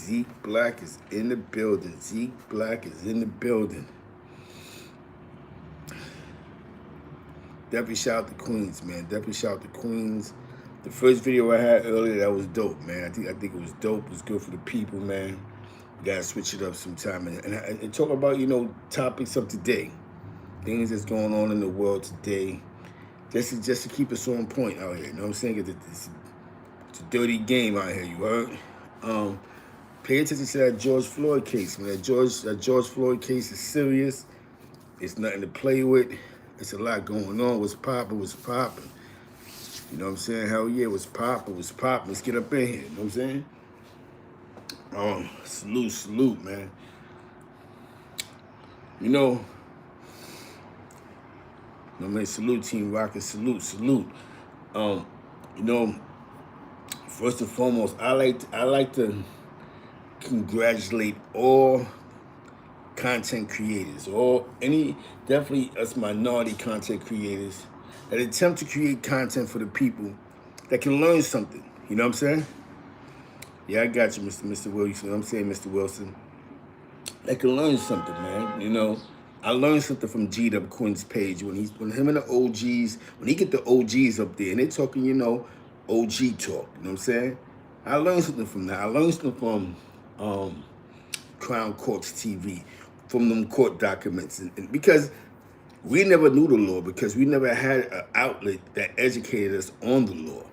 Zeke Black is in the building. Zeke Black is in the building. Definitely shout out to Queens, man. Definitely shout out to Queens. The first video I had earlier, that was dope, man. I think it was dope. It was good for the people, man. You gotta switch it up sometime and talk about, you know, topics of today, things that's going on in the world today, just to keep us on point out here. You know what I'm saying? It's a dirty game out here. You heard? Pay attention to that George Floyd case, man. That George Floyd case is serious. It's nothing to play with. It's a lot going on. What's popping? What's popping? You know what I'm saying? Hell yeah, what's popping? What's popping? Let's get up in here. You know what I'm saying? Salute, man. You know, man, salute, Team Rocket. Salute. You know, first and foremost, I like to congratulate all content creators, definitely us minority content creators that attempt to create content for the people that can learn something. You know what I'm saying? Yeah, I got you, Mr. Wilson. You know what I'm saying, Mr. Wilson? That can learn something, man. You know, I learned something from G-Dub Quinn's page when him and the OGs, when he get the OGs up there and they talking, you know, OG talk. You know what I'm saying? I learned something from that. I learned something from Crown Courts TV, from them court documents, and because we never knew the law, because we never had an outlet that educated us on the law.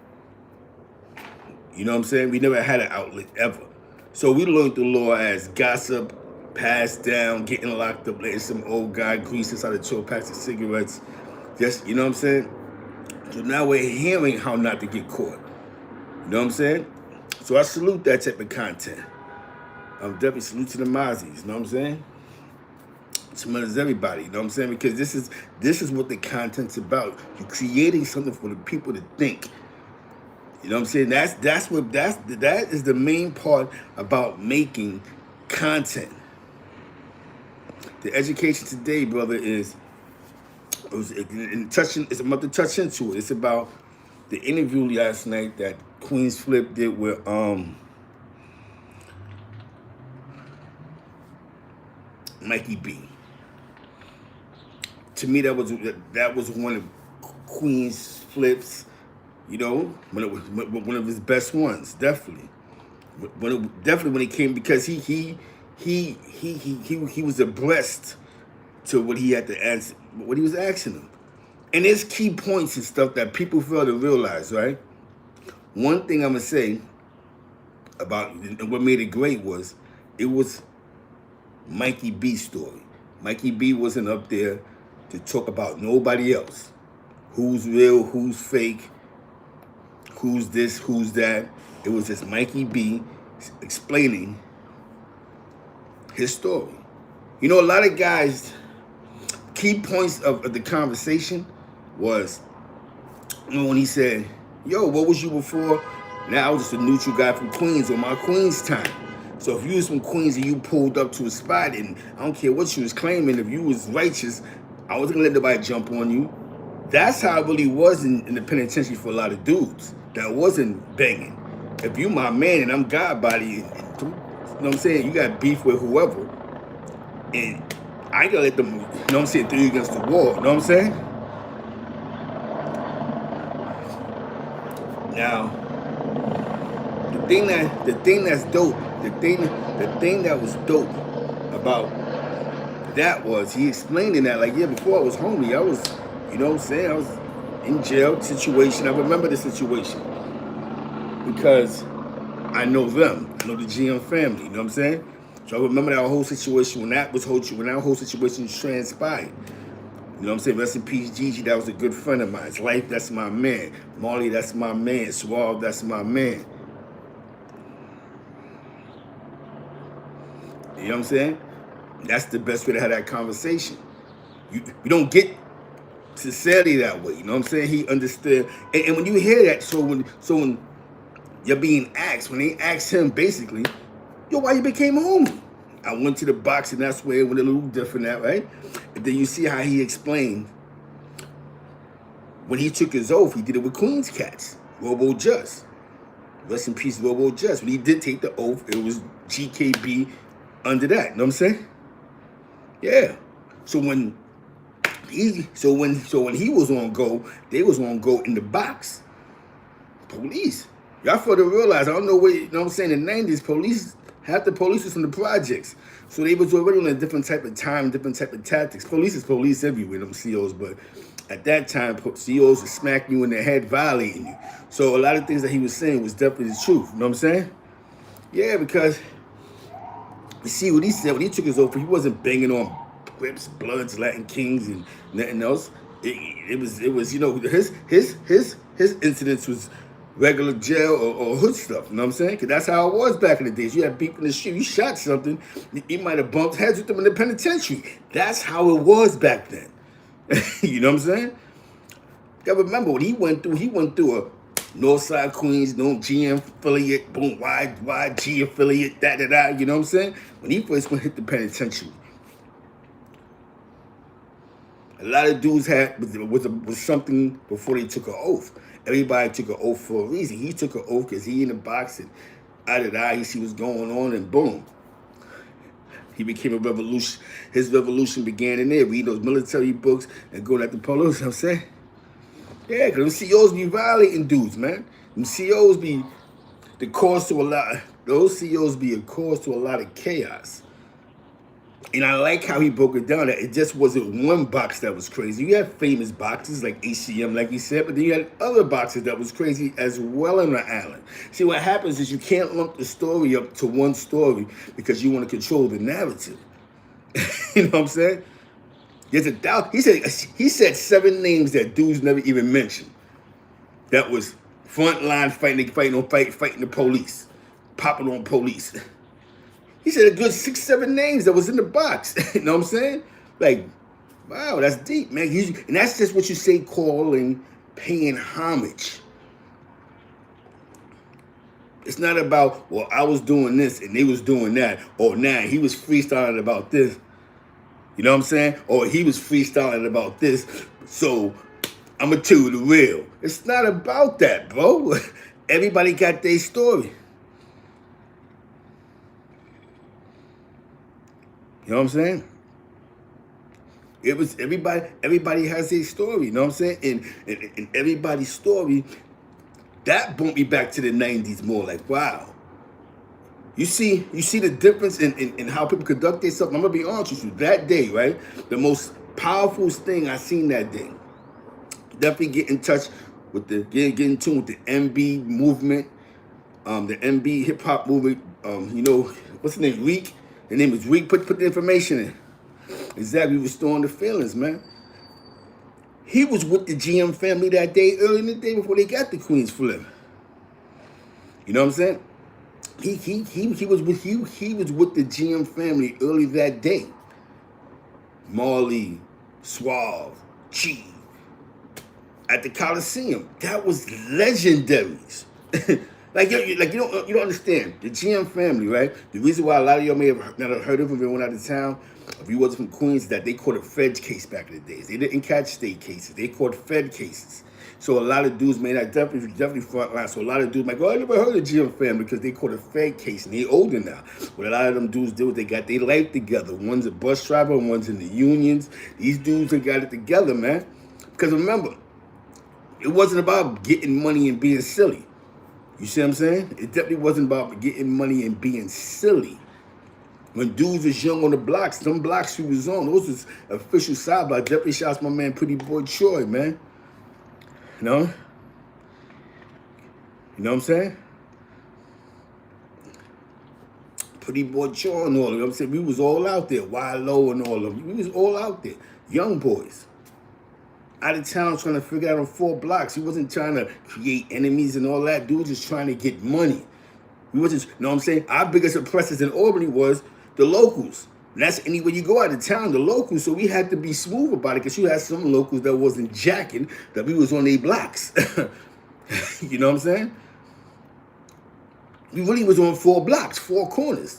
You know what I'm saying? We never had an outlet ever. So we learned the law as gossip, passed down, getting locked up, letting some old guy grease us out of 12 packs of cigarettes. Just, you know what I'm saying? So now we're hearing how not to get caught. You know what I'm saying? So I salute that type of content. I'm definitely salute to the Mozzies, you know what I'm saying? Tremendous everybody, you know what I'm saying? Because this is what the content's about. You're creating something for the people to think. You know what I'm saying? That is the main part about making content. The education today, brother, it's about to touch into it. It's about the interview last night that Queensflip did with Mikey B. To me, that was one of Queensflip's, you know, one of his best ones, definitely. When it came, because he was abreast to what he had to answer, what he was asking him, and there's key points and stuff that people fail to realize, right? One thing I'm gonna say about what made it great was it was Mikey B's story. Mikey B wasn't up there to talk about nobody else. Who's real, who's fake, who's this, who's that. It was just Mikey B explaining his story. You know, a lot of guys, key points of the conversation was, you know, when he said, yo, what was you before? Now I was just a neutral guy from Queens on my Queens time. So if you was from Queens and you pulled up to a spot, and I don't care what you was claiming, if you was righteous, I wasn't gonna let nobody jump on you. That's how it really was in the penitentiary for a lot of dudes that wasn't banging. If you my man and I'm God body, you know what I'm saying, you got beef with whoever, and I ain't gonna let them, you know what I'm saying, throw you against the wall, you know what I'm saying? Now, the thing that's dope, the thing that was dope about that was he explained in that, like, yeah, before I was homie, I was, you know what I'm saying, I was in jail situation. I remember the situation because I know them. I know the GM family, you know what I'm saying? So I remember that whole situation when that whole situation transpired. You know what I'm saying? Rest in peace, Gigi. That was a good friend of mine. Life, that's my man. Marley, that's my man. Suave, that's my man. You know what I'm saying? That's the best way to have that conversation. You don't get sincerity that way. You know what I'm saying? He understood. And when you hear that, so when you're being asked, when they asked him basically, yo, why you became a homie? I went to the box, and that's where it went a little different, that right? And then you see how he explained when he took his oath, he did it with Queens Cats, Robo Just. Rest in peace, Robo Just. When he did take the oath, it was GKB under that. You know what I'm saying? Yeah. So when he was on go, they was on go in the box. Police. Y'all fail to realize, I don't know what, you know what I'm saying, in the 90s, half the police was from the projects. So they was already on a different type of time, different type of tactics. Police is police everywhere, them COs, but at that time, COs would smack you in the head, violating you. So a lot of things that he was saying was definitely the truth. You know what I'm saying? Yeah, because you see what he said when he took his oath, he wasn't banging on Crips, Bloods, Latin Kings, and nothing else. It was you know, his incidents was regular jail or hood stuff. You know what I'm saying? Because that's how it was back in the days. You had beef in the street, you shot something, you might have bumped heads with them in the penitentiary. That's how it was back then. You know what I'm saying? You gotta remember what he went through a Northside Queens, no GM affiliate, boom, YG affiliate, da-da-da, you know what I'm saying? When he first went hit the penitentiary, a lot of dudes had was something before they took an oath. Everybody took an oath for a reason. He took an oath because he in the box and he see what's going on, and boom. He became a revolution. His revolution began in there. Read those military books and going at the police, you know what I'm saying? Yeah, because them COs be violating dudes, man. Them COs be the cause to a lot. Those COs be a cause to a lot of chaos. And I like how he broke it down that it just wasn't one box that was crazy. You had famous boxes like ACM, like he said, but then you had other boxes that was crazy as well on the island. See, what happens is you can't lump the story up to one story because you want to control the narrative. You know what I'm saying? There's a doubt. He said 7 names that dudes never even mentioned. That was front line fighting the police, popping on police. He said a good 6, 7 names that was in the box. You know what I'm saying? Like, wow, that's deep, man. And that's just what you say paying homage. It's not about, well, I was doing this and they was doing that. Or nah, he was freestyling about this. You know what I'm saying? Or he was freestyling about this. So I'm going to tell you the real. It's not about that, bro. Everybody got their story. You know what I'm saying? It was everybody has a story, you know what I'm saying? And everybody's story, that brought me back to the 90s more like, wow. You see the difference in how people conduct themselves. I'm gonna be honest with you. That day, right? The most powerful thing I seen that day. Definitely get in touch with get in tune with the MB movement, the MB hip hop movement. You know, what's his name? Reek. The name is Reek. Put the information in. Exactly, restoring the feelings, man. He was with the GM family that day, early in the day before they got the Queensflip. You know what I'm saying? He was with the GM family early that day. Marley, Suave, Chi, at the Coliseum. That was legendaries. Like you don't understand the GM family, right? The reason why a lot of y'all may have not heard of them when they went out of town, if you wasn't from Queens, that they caught a Fed case back in the days. They didn't catch state cases; they caught Fed cases. So a lot of dudes, man, that definitely front line. So a lot of dudes like, oh, I never heard of GM family because they caught a Fed case and they older now. What a lot of them dudes do is they got their life together. One's a bus driver, and one's in the unions. These dudes have got it together, man. Because remember, it wasn't about getting money and being silly. You see what I'm saying? It definitely wasn't about getting money and being silly. When dudes was young on the blocks, them blocks he was on, those was official side, but I definitely shouts my man Pretty Boy Troy, man. You know? You know what I'm saying? Pretty Boy Troy and all of them. You know what I'm saying? We was all out there. Wilo and all of them. We was all out there. Young boys. Out of town trying to figure out on 4 blocks. He wasn't trying to create enemies and all that. Dude was just trying to get money. We wasn't, you know what I'm saying? Our biggest oppressors in Albany was the locals. And that's anywhere you go out of town, the locals. So we had to be smooth about it because you had some locals that wasn't jacking, that we was on their blocks. You know what I'm saying? We really was on 4 blocks, 4 corners.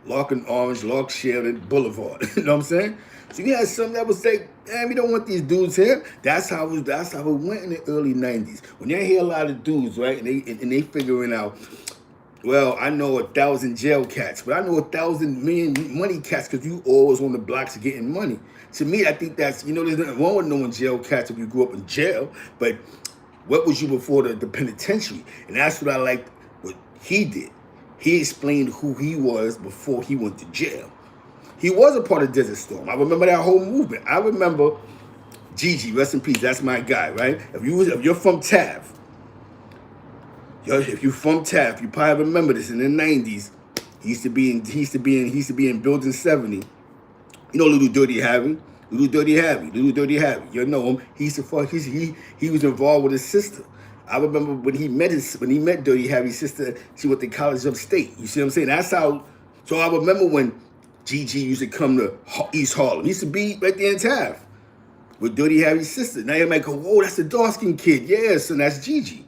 Lark and Orange, Lark Sheridan, Boulevard. You know what I'm saying? So you had some that was like, man, we don't want these dudes here. That's how it went in the early 90s. When you hear a lot of dudes, right, and they figuring out, Well, I know 1,000 jail cats, but I know 1,000 million money cats because you always on the blocks getting money. To me, I think that's, there's nothing wrong with knowing jail cats if you grew up in jail, but what was you before the penitentiary? And that's what I liked what he did. He explained who he was before he went to jail. He was a part of Desert Storm. I remember that whole movement. I remember Gigi, rest in peace, that's my guy, right? If you're from Taft, if you're from Taft, you probably remember this in the 90s. He used to be in building 70. You know Little Dirty Harry? Little Dirty Harry. You know him. He used to fuck. He was involved with his sister. I remember when he met Dirty Harry's sister. She went to college upstate. You see what I'm saying? That's how. So I remember when Gigi used to come to East Harlem. He used to be right there in Taft with Dirty Harry's sister. Now you might go, whoa, that's the dark skinned kid. Yes, and that's Gigi.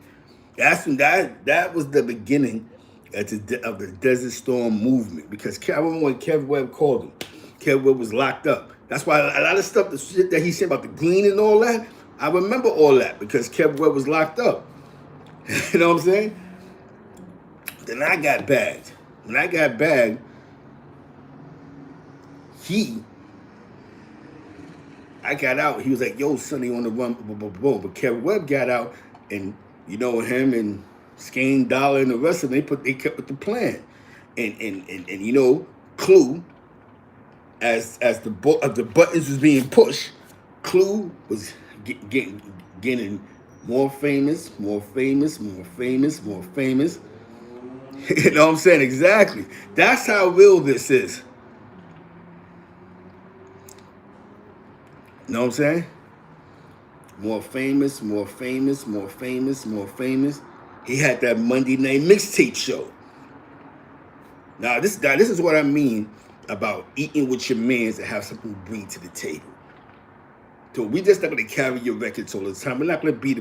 That was the beginning of the Desert Storm movement, because I remember when Kev Webb called him. Kev Webb was locked up. That's why a lot of stuff, the shit that he said about the green and all that, I remember all that because Kev Webb was locked up. You know what I'm saying? Then I got bagged. When I got bagged, I got out. He was like, yo, Sonny on the run, boom. But Kev Webb got out, and him and Skane Dollar and the rest of them, they kept with the plan. And Clue, as the buttons was being pushed, Clue was getting more famous. You know what I'm saying? Exactly. That's how real this is. You know what I'm saying? More famous. He had that Monday night mixtape show. Now this is what I mean about eating with your mans and have something to bring to the table. So we just not gonna carry your records all the time. We're not gonna be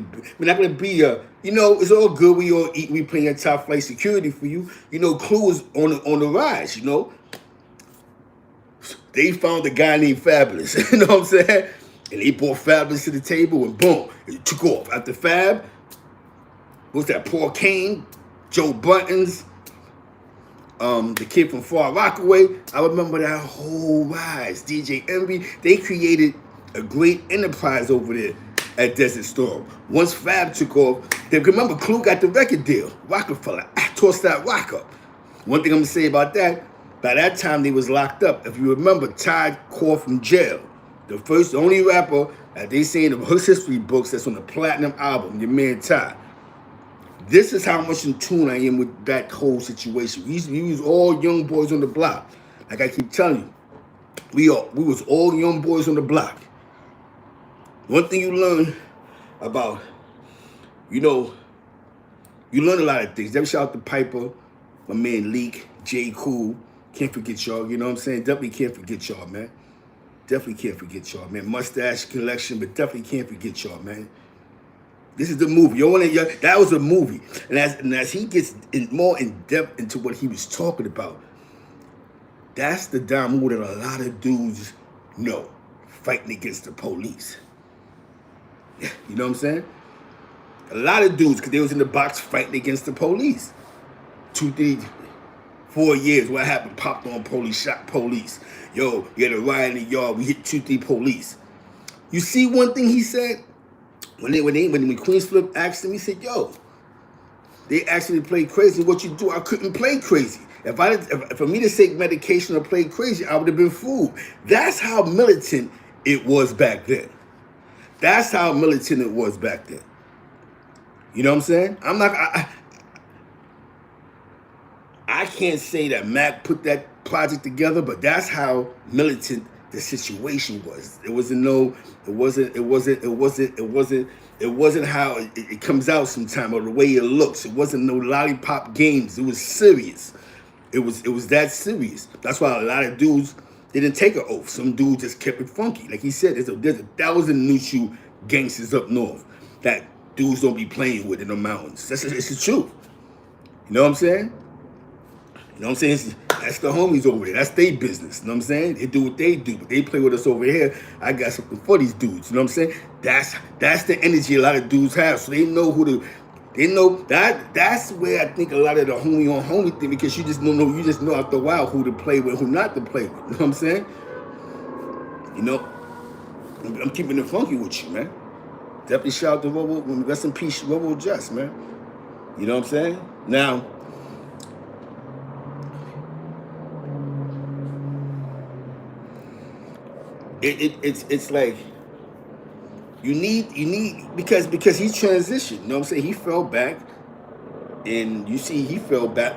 it's all good. We all eat. We paying top flight security for you. Clue is on the rise. They found a guy named Fabulous. You know what I'm saying? And they brought Fabulous to the table, and boom, it took off. After Fab, what's that? Paul Kane, Joe Buttons, the kid from Far Rockaway. I remember that whole rise. DJ Envy. They created a great enterprise over there at Desert Storm. Once Fab took off, remember Clue got the record deal. Rockefeller tossed that rock up. One thing I'm gonna say about that, by that time they was locked up. If you remember, Ty called from jail. The only rapper that they say in the Hooks history books that's on the platinum album, your man Ty. This is how much in tune I am with that whole situation. We was all young boys on the block. Like I keep telling you, we was all young boys on the block. One thing you learn about, you learn a lot of things. Never shout out to Piper, my man Leak, J. Cool. Can't forget y'all, you know what I'm saying? Definitely can't forget y'all, man. Mustache Collection, but definitely can't forget y'all, man. This is the movie. That was a movie. And as he gets more in depth into what he was talking about, that's the down move that a lot of dudes know. Fighting against the police. You know what I'm saying? A lot of dudes, because they was in the box fighting against the police. 2, 3, 4 years, what happened? Popped on police, shot police. Yo, you had a riot in the yard, we hit 2, 3 police. You see one thing he said? When Queensflip asked him, he said, yo, they actually played crazy. What you do, I couldn't play crazy. For me to take medication or play crazy, I would have been fooled. That's how militant it was back then. You know what I'm saying? I can't say that Mac put that project together, but that's how militant the situation was. It wasn't how it comes out sometime, or the way it looks. It wasn't no lollipop games. It was serious. It was that serious. That's why a lot of dudes didn't take an oath. Some dudes just kept it funky. Like he said, there's 1,000 new shoe gangsters up north that dudes don't be playing with in the mountains. It's the truth. You know what I'm saying? That's the homies over there. That's their business. You know what I'm saying? They do what they do, but they play with us over here. I got something for these dudes. You know what I'm saying? That's the energy a lot of dudes have. So they know who to They know that. That's where I think a lot of the homie on homie thing, because you just don't know. You just know after a while who to play with, who not to play with. You know what I'm saying? You know, I'm keeping it funky with you, man. Definitely shout out to Robo. Rest in peace, Robo Just, man. You know what I'm saying? Now, it's like you need because he transitioned. You know what I'm saying? He fell back, and you see he fell back.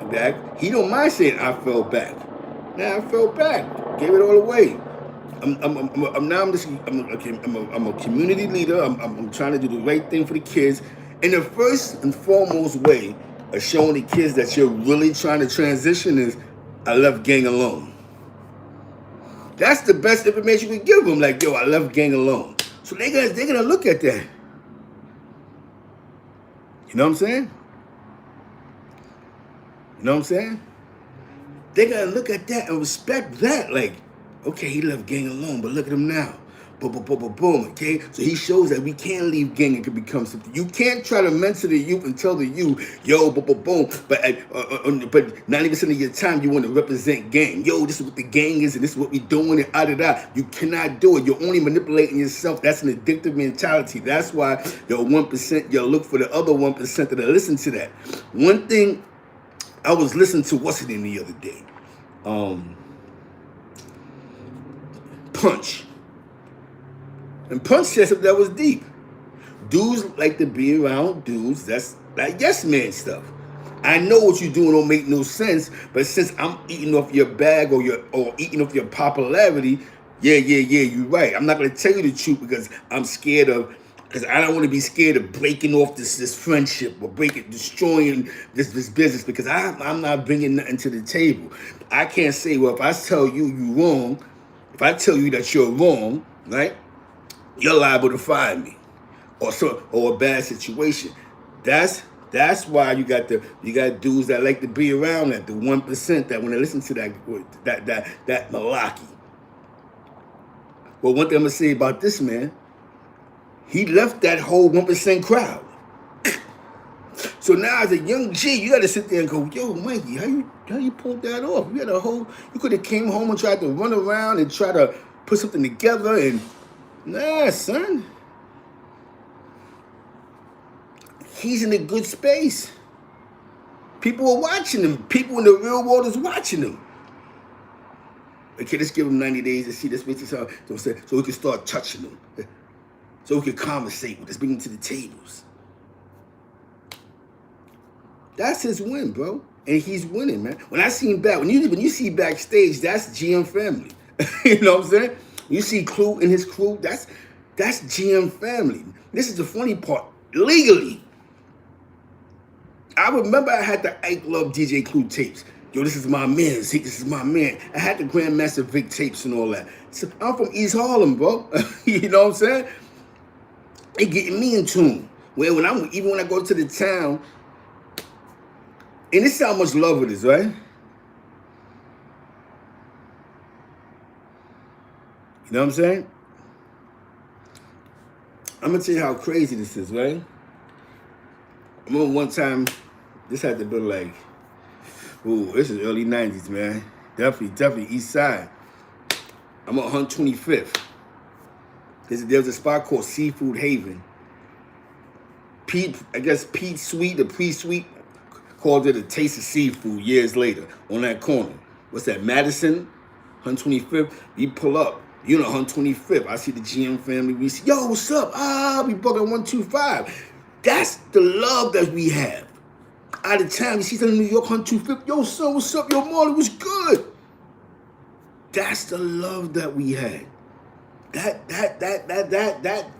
He don't mind saying I fell back. Now I fell back, gave it all away. I'm a community leader. I'm trying to do the right thing for the kids. And the first and foremost way of showing the kids that you're really trying to transition is, I left gang alone. That's the best information we give them. Like, yo, I left gang alone. So they're gonna look at that. You know what I'm saying? You know what I'm saying? They're gonna look at that and respect that. Like, okay, he left gang alone, but look at him now. Boom, boom, boom, boom, boom. Okay, so he shows that we can leave gang and can become something. You can't try to mentor the youth and tell the youth, yo, boom, boom, boom. But 90% of your time you want to represent gang. Yo, this is what the gang is, and this is what we doing, and da. You cannot do it. You're only manipulating yourself. That's an addictive mentality. That's why your 1%, you'll look for the other 1% that listen to that. One thing, I was listening to what's it in the other day. Punch. And Punch said something that was deep. Dudes like to be around dudes that's like yes man stuff. I know what you're doing don't make no sense, but since I'm eating off your bag or eating off your popularity, yeah, you're right. I'm not gonna tell you the truth because I'm scared of, because I don't want to be scared of breaking off this friendship or destroying this business, because I'm not bringing nothing to the table. I can't say, well, if I tell you you're wrong, if I tell you that you're wrong, right, you're liable to fire me or a bad situation. That's why you got dudes that like to be around that, the 1% that when they listen to that malarkey. Well, one thing I'm gonna say about this man, he left that whole 1% crowd. So now as a young G, you gotta sit there and go, yo, Mikey, how you pulled that off? You could have came home and tried to run around and try to put something together, and nah, son. He's in a good space. People are watching him. People in the real world is watching him. Okay, let's give him 90 days to see this bitch so we can start touching him. So we can conversate with us, bring him to the tables. That's his win, bro. And he's winning, man. When I see him back, when you see backstage, that's GM family. You know what I'm saying? You see Clue and his crew, that's GM family. This is the funny part. Legally, I remember I had the Ike Love DJ Clue tapes. Yo, this is my man. This is my man. I had the Grandmaster Vic tapes and all that. So I'm from East Harlem, bro. You know what I'm saying? It getting me in tune. Well, even when I go to the town, and this is how much love it is, right? You know what I'm saying? I'm gonna tell you how crazy this is, right? I remember one time, this had to be like, ooh, this is early 90s, man. Definitely East Side. I'm on 125th. There's a spot called Seafood Haven. Pete Sweet, the pre-sweet, called it a taste of seafood years later on that corner. What's that, Madison? 125th? You pull up. You know 125th. I see the GM family. We see, yo, what's up? We book at 125. That's the love that we have. Out of town, you see something in New York, 125th. Yo, son, what's up? Yo, Marley, what's good? That's the love that we had.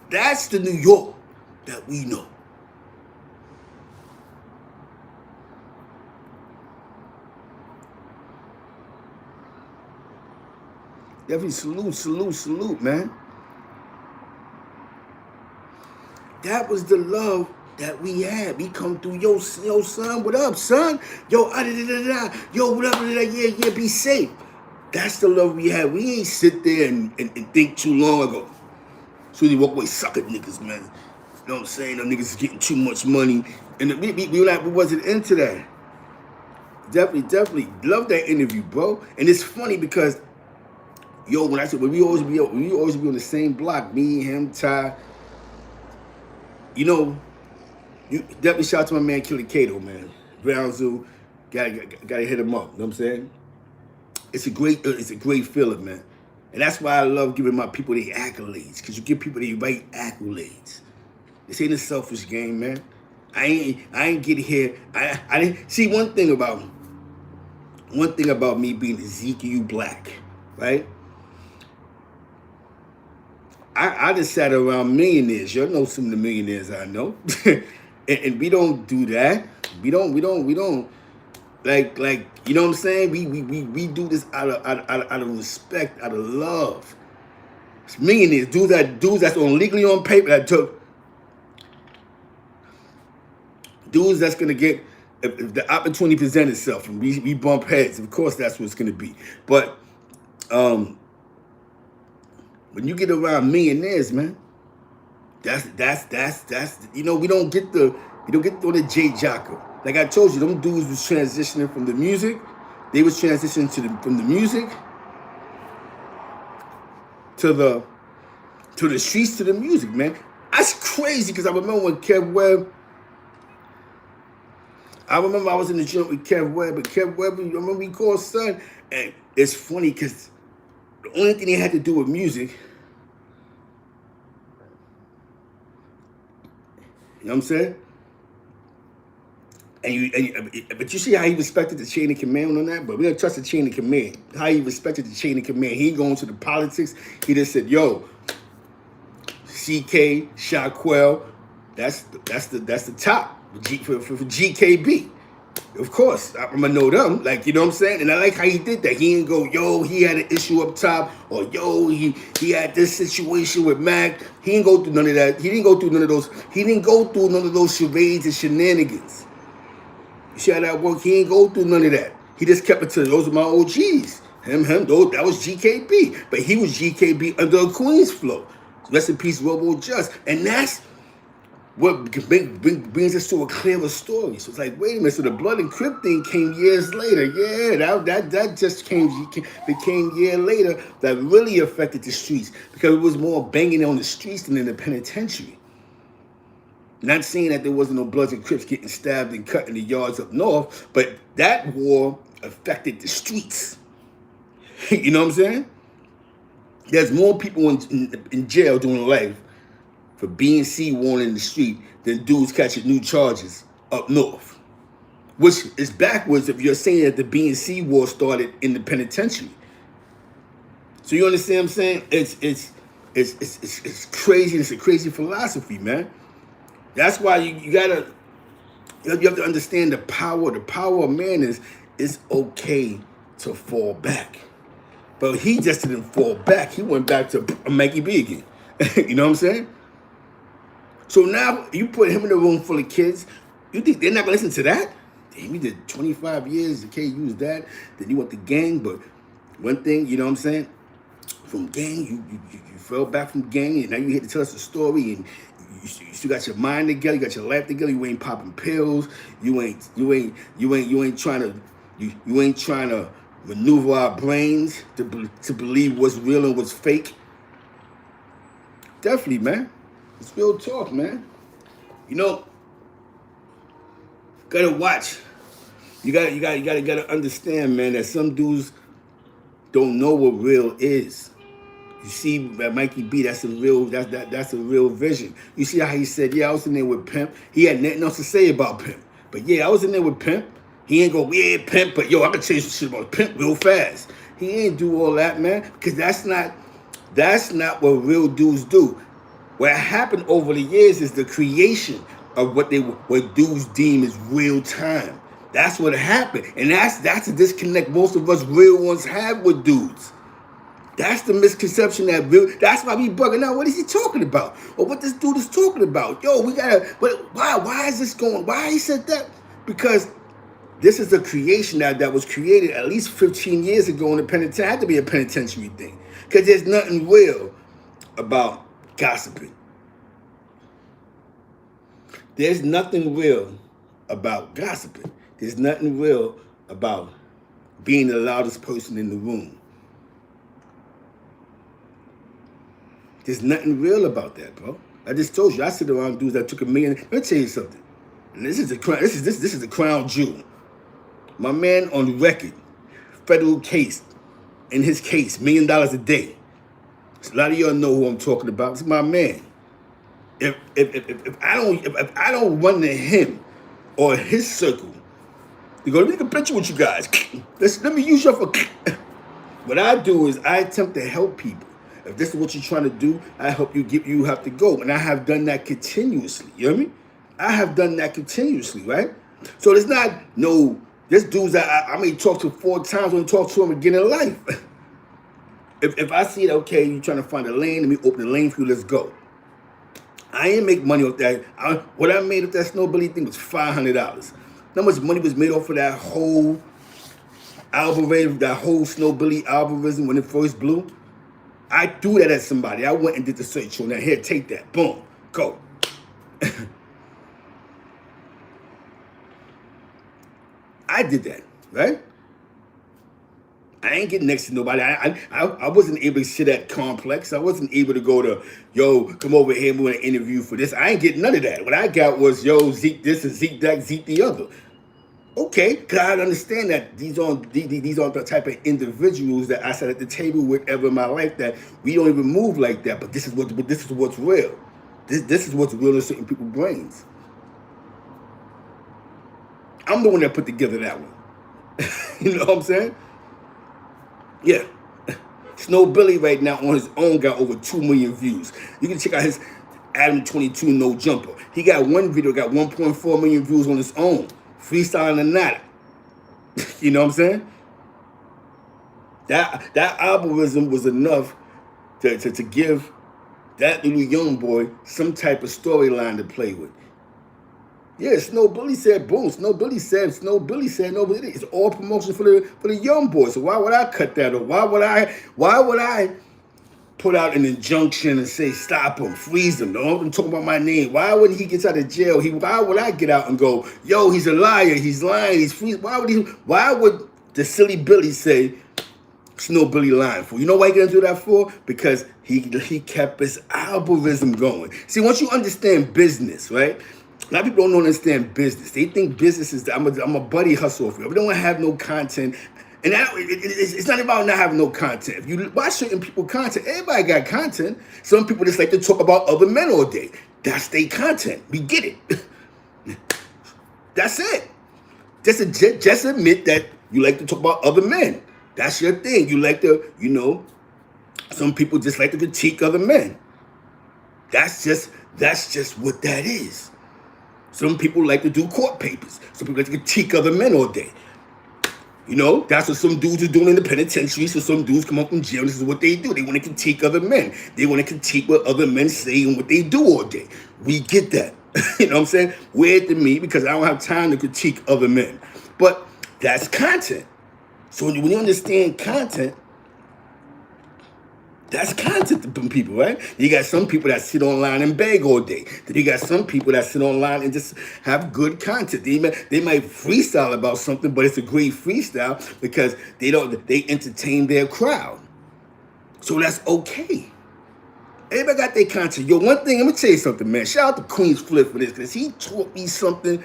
That's the New York that we know. Definitely salute, man. That was the love that we had. We come through, yo, son, what up, son? Yo, yo, what up, yeah, be safe. That's the love we had. We ain't sit there and think too long ago. So they walk away sucking niggas, man. You know what I'm saying? Them niggas is getting too much money. And we wasn't into that. Definitely love that interview, bro. And it's funny because, yo, when we always be on the same block, me, him, Ty, you know, you definitely shout out to my man Killer Kato, man. Brown Zoo, gotta hit him up. You know what I'm saying? It's a great feeling, man. And that's why I love giving my people their accolades, because you give people the right accolades. This ain't a selfish game, man. I ain't get here. I didn't see one thing about me being Ezekiel Black, right? I just sat around millionaires. Y'all know some of the millionaires I know. and we don't do that. We don't like you know what I'm saying? We do this out of respect, out of love. It's millionaires, dudes that's legally on paper that took dudes that's gonna get if the opportunity present itself and we bump heads. Of course that's what it's gonna be. But when you get around millionaires, man, that's you know, we don't get on the J Jocko. Like I told you, them dudes was transitioning from the music. They was transitioning from the music to the streets to the music, man. That's crazy because I remember when Kev Webb. I remember I was in the gym with Kev Webb, but Kev Webb, I remember he called son, and it's funny because the only thing he had to do with music, you know what I'm saying? But you see how he respected the chain of command on that? But we're going to trust the chain of command. How he respected the chain of command. He ain't going to the politics. He just said, yo, CK, Shaquell, that's the top for GKB. Of course, I'm going to know them. Like, you know what I'm saying? And I like how he did that. He didn't go, yo, he had an issue up top. Or, yo, he had this situation with Mac. He didn't go through none of that. He didn't go through none of those. He didn't go through none of those charades and shenanigans. You see how that work? He ain't go through none of that. He just kept it to those are my OGs. That was GKB. But he was GKB under a Queensflip. Rest in peace, Robo Just. And that's what brings us to a clearer story. So it's like, wait a minute, so the Blood and Crip thing came years later. Yeah, that just became a year later that really affected the streets because it was more banging on the streets than in the penitentiary. Not saying that there wasn't no Bloods and Crips getting stabbed and cut in the yards up north, but that war affected the streets. You know what I'm saying? There's more people in jail doing life for B&C warning in the street than dudes catching new charges up north. Which is backwards if you're saying that the B&C war started in the penitentiary. So you understand what I'm saying? It's crazy. It's a crazy philosophy, man. That's why you have to understand the power. The power of man is it's okay to fall back. But he just didn't fall back. He went back to Mikey B again. You know what I'm saying? So now you put him in a room full of kids. You think they're not gonna listen to that? Damn, he did 25 years. You can't use that. Then you went to gang. But one thing, you know what I'm saying? From gang, you fell back from gang, and now you here to tell us a story, and you still got your mind together, you got your life together. You ain't popping pills. You ain't trying to maneuver our brains to believe what's real and what's fake. Definitely, man. It's real talk, man. You know, gotta watch. You gotta understand, man, that some dudes don't know what real is. You see, Mikey B, that's a real vision. You see how he said, yeah, I was in there with Pimp. He had nothing else to say about Pimp. But yeah, I was in there with Pimp. He ain't go, yeah, Pimp, but yo, I can tell you some shit about Pimp real fast. He ain't do all that, man, because that's not what real dudes do. What happened over the years is the creation of what dudes deem as real time. That's what happened. And that's a disconnect most of us real ones have with dudes. That's the misconception that's why we bugging out. What is he talking about? Or what this dude is talking about? Yo, why is this going? Why he said that? Because this is a creation that was created at least 15 years ago in the penitentiary. It had to be a penitentiary thing. Because there's nothing real about gossiping. There's nothing real about gossiping. There's nothing real about being the loudest person in the room. There's nothing real about that, bro. I just told you, I sit around dudes that took $1 million. Let me tell you something. And this is the crown. This is the crown jewel. My man on record, federal case. In his case, $1 million a day. So a lot of y'all know who I'm talking about. It's my man. If I don't run to him or his circle, you go, let me take a picture with you guys. Let me use you for. What I do is I attempt to help people. If this is what you're trying to do, I help you get you have to go. And I have done that continuously. You know what I mean? I have done that continuously, right? So there's not this dude's that I may talk to 4 times when I talk to him again in life. If I see that, okay, you're trying to find a lane, let me open the lane for you, let's go. I ain't make money off that. What I made off that snowbilly thing was $500. How much money was made off of that whole algorithm, that whole snowbilly algorithm when it first blew? I threw that at somebody. I went and did the search on that. Here, take that. Boom. Go. I did that, right? I ain't getting next to nobody. I wasn't able to sit at Complex. I wasn't able to go to, yo, come over here and we want to interview for this. I ain't getting none of that. What I got was, yo, Zeke this and Zeke that, Zeke the other. Okay, because I understand that these aren't the type of individuals that I sat at the table with ever in my life, that we don't even move like that. But this is what's real. This is what's real in certain people's brains. I'm the one that put together that one. You know what I'm saying? Yeah. Snow Billy right now on his own got over 2 million views. You can check out his Adam 22 No Jumper. He got one video, got 1.4 million views on his own. Freestyling and nada. You know what I'm saying? That algorithm was enough to give that little young boy some type of storyline to play with. Yeah, Snow Billy said boom. Snow Billy said no, but it's all promotion for the young boy. So why would I cut that off? Why would I put out an injunction and say stop him, freeze him? Don't let him talk about my name. Why wouldn't he get out of jail? Why would I get out and go, yo, he's a liar, he's lying, he's free? Why would the silly Billy say Snow Billy lying for? You know why he gonna do that for? Because he kept his algorithm going. See, once you understand business, right? A lot of people don't understand business. They think business is I'm a buddy hustle for you. We don't want to have no content. And it's not about not having no content. If you watch certain people content, everybody got content. Some people just like to talk about other men all day. That's their content. We get it. That's it. Just admit that you like to talk about other men. That's your thing. You like to, some people just like to critique other men. That's just what that is. Some people like to do court papers. Some people like to critique other men all day. That's what some dudes are doing in the penitentiary. So some dudes come up from jail. This is what they do. They want to critique other men. They want to critique what other men say and what they do all day. We get that. You know what I'm saying? Weird to me because I don't have time to critique other men. But that's content. So when you understand content, that's content to some people, right? You got some people that sit online and beg all day. Then you got some people that sit online and just have good content. They might freestyle about something, but it's a great freestyle because they entertain their crowd. So that's okay. Everybody got their content. Yo, one thing, let me tell you something, man. Shout out to Queensflip for this because he taught me something.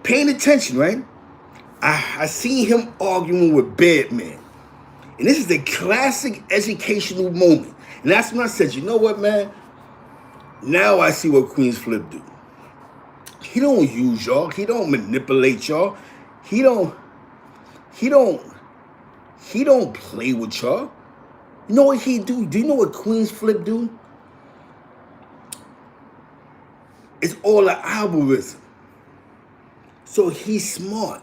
Paying attention, right? I seen him arguing with Bedman. And this is a classic educational moment. And that's when I said, you know what, man? Now I see what Queensflip do. He don't use y'all. He don't manipulate y'all. He don't play with y'all. You know what he do? Do you know what Queensflip do? It's all an algorithm. So he's smart.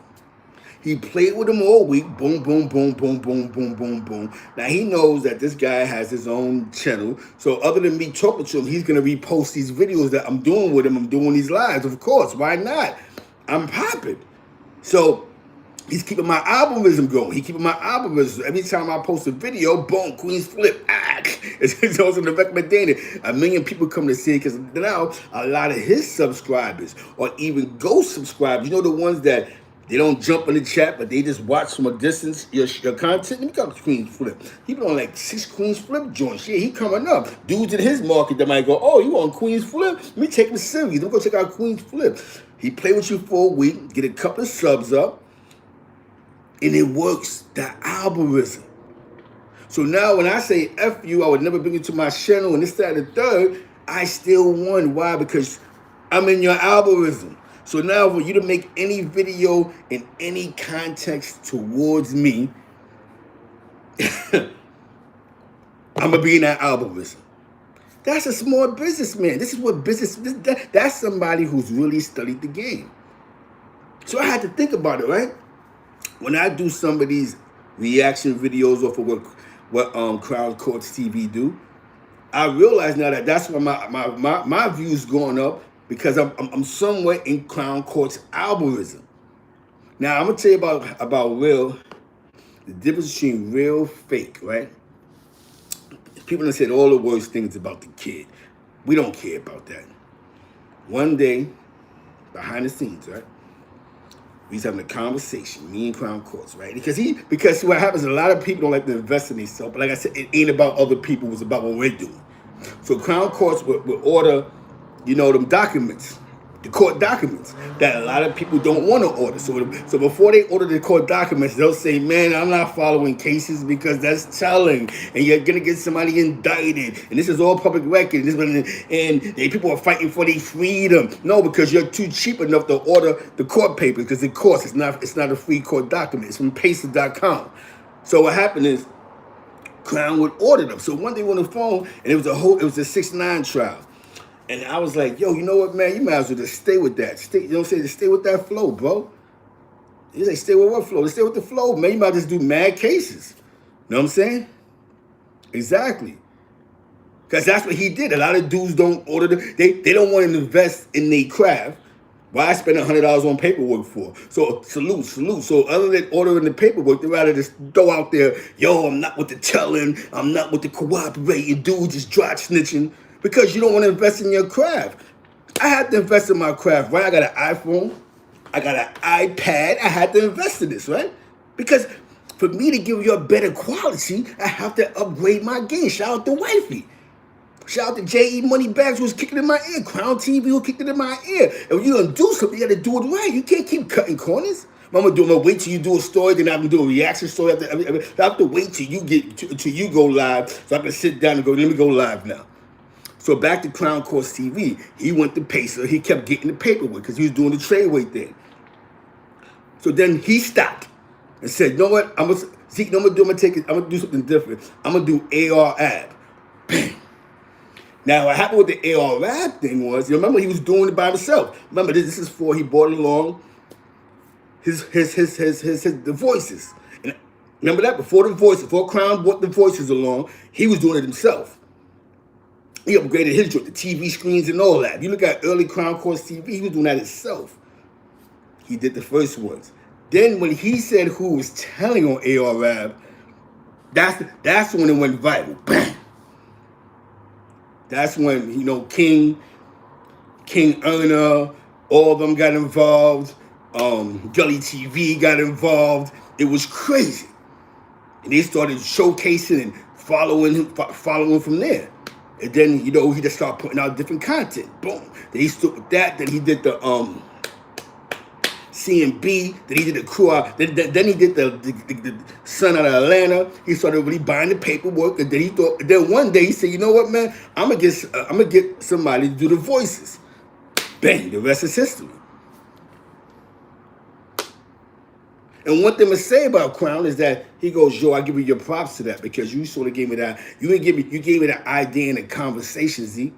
He played with him all week. Boom, boom, boom, boom, boom, boom, boom, boom. Now, he knows that this guy has his own channel. So other than me talking to him, he's going to repost these videos that I'm doing with him. I'm doing these lives. Of course. Why not? I'm popping. So he's keeping my algorithm going. He's keeping my algorithm. Every time I post a video, boom, Queensflip. It's also the recommendation. A million people come to see it because now a lot of his subscribers or even ghost subscribers, you know, the ones that they don't jump in the chat, but they just watch from a distance your content. Let me come to Queensflip. He been on like 6 Queensflip joints. Yeah, he coming up. Dudes in his market that might go, oh, you on Queensflip? Let me take him serious. Let me go check out Queensflip. He play with you for a week, get a couple of subs up, and it works. The algorithm. So now when I say F you, I would never bring you to my channel and this, that, and the third, I still won. Why? Because I'm in your algorithm. So now for you to make any video in any context towards me, I'm going to be in that algorithm. That's a small businessman. This is what business, that's somebody who's really studied the game. So I had to think about it, right? When I do some of these reaction videos off of what Crowd Courts TV do, I realize now that that's why my views going up, because I'm somewhere in Crown Court's algorithm. Now I'm gonna tell you about real, the difference between real, fake, right? People have said all the worst things about the kid. We don't care about that. One day, behind the scenes, right? We was having a conversation, me and Crown Courts, right? Because what happens, a lot of people don't like to invest in themselves. But like I said, it ain't about other people, it's about what we're doing. So Crown Courts would order, you know, them documents, the court documents that a lot of people don't want to order. So before they order the court documents, they'll say, man, I'm not following cases because that's telling, and you're going to get somebody indicted, and this is all public record, and people are fighting for their freedom. No, because you're too cheap enough to order the court papers, because of course it's not a free court document. It's from pacer.com. So what happened is, Crown would order them. So one day on the phone, and it was a 6-9 trial. And I was like, yo, you know what, man? You might as well just stay with that. Stay with that flow, bro. He's like, stay with what flow? Stay with the flow, man. You might just do mad cases. You know what I'm saying? Exactly. Because that's what he did. A lot of dudes don't order them. They don't want to invest in their craft. Why spend $100 on paperwork for? So salute. So other than ordering the paperwork, they rather just throw out there, yo, I'm not with the telling, I'm not with the cooperating, dude just dry snitching. Because you don't want to invest in your craft. I had to invest in my craft, right? I got an iPhone, I got an iPad, I had to invest in this, right? Because for me to give you a better quality, I have to upgrade my game. Shout out to Wifey. Shout out to J.E. Moneybags who was kicking in my ear. Crown TV who kicked it in my ear. And when you're going to do something, you got to do it right. You can't keep cutting corners. I'm gonna wait till you do a story, then I'm gonna do a reaction story. I have to wait till you go live, so I can sit down and go, let me go live now. So back to Crown Courts TV, he went to Pacer. He kept getting the paperwork because he was doing the trade weight thing. So then he stopped and said, you know what? I'm gonna do something different. I'm gonna do AR ab. Bang. Now what happened with the AR ab thing was, you remember he was doing it by himself. Remember this is before he brought along the voices. And remember that before Crown brought the voices along, he was doing it himself. He upgraded his joint, the TV screens and all that. You look at early Crown Courts TV, he was doing that himself. He did the first ones. Then when he said who was telling on ARAB, that's when it went viral. Bang! That's when, you know, King Erna, all of them got involved. Gully TV got involved. It was crazy. And they started showcasing and following from there. And then, you know, he just started putting out different content. Boom. Then he stood with that. Then he did the C&B. Then he did the crew out. Then he did the Son out of Atlanta. He started really buying the paperwork. And then then one day he said, you know what, man? I'm gonna get somebody to do the voices. Bang. The rest is history. And one thing to say about Crown is that he goes, yo, I give you your props to that because you sort of gave me that. You gave me that idea in the conversation, Zeke.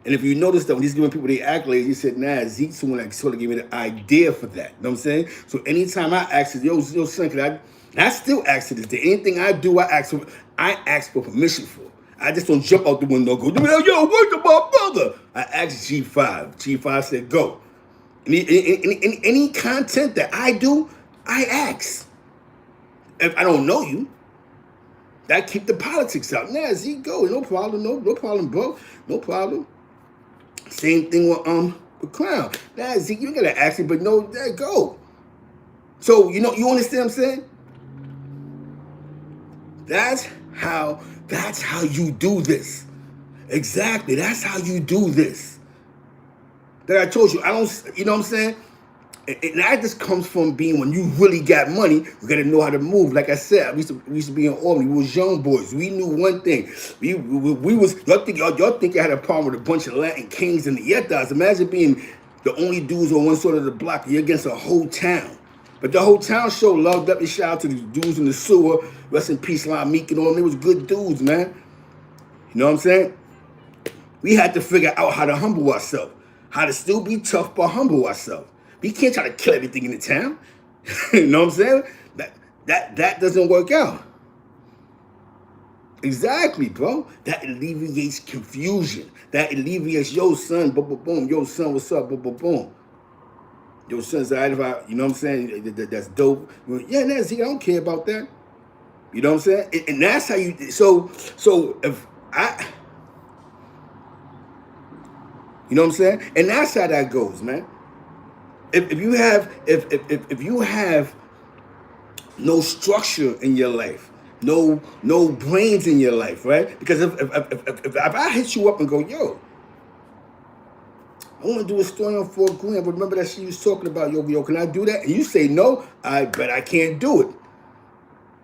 And if you notice that when he's giving people the accolades, he said, nah, Zeke's the one that sort of gave me the idea for that. You know what I'm saying? So anytime I ask him, yo, son, I still ask to this day. Anything I do, I ask for permission for. I just don't jump out the window and go, yo, where's my brother? I asked G5. G5 said, go. Any content that I do, I ask. If I don't know you, That keep the politics out. Nah, Z, go. No problem. No problem, bro. No problem. Same thing with Crown. Nah, Z, you gotta ask me, but no, there go. So you understand what I'm saying? That's how you do this. Exactly. That's how you do this. That I told you, I don't, you know what I'm saying? And that just comes from being, when you really got money, you got to know how to move. Like I said, we used to be in Albany. We was young boys. We knew one thing. We was, y'all think I had a problem with a bunch of Latin kings and the Yetas. Imagine being the only dudes on one side of the block. You're against a whole town. But the whole town showed love. Definitely shout out to the dudes in the sewer. Rest in peace, Lon Meek and all them. They was good dudes, man. You know what I'm saying? We had to figure out how to humble ourselves. How to still be tough but humble ourselves. We can't try to kill everything in the town. You know what I'm saying? That doesn't work out. Exactly, bro. That alleviates confusion. That alleviates, yo, son, boom, boom, boom. Yo, son, what's up? Boom, boom, boom. Yo, son's alright if I, you know what I'm saying? That's dope. Yeah, I don't care about that. You know what I'm saying? And that's how you, so if I, you know what I'm saying? And that's how that goes, man. If you have no structure in your life, no brains in your life, right? Because if I hit you up and go, yo, I want to do a story on Fort Greene, but remember that she was talking about, yo, can I do that? And you say no, I bet I can't do it.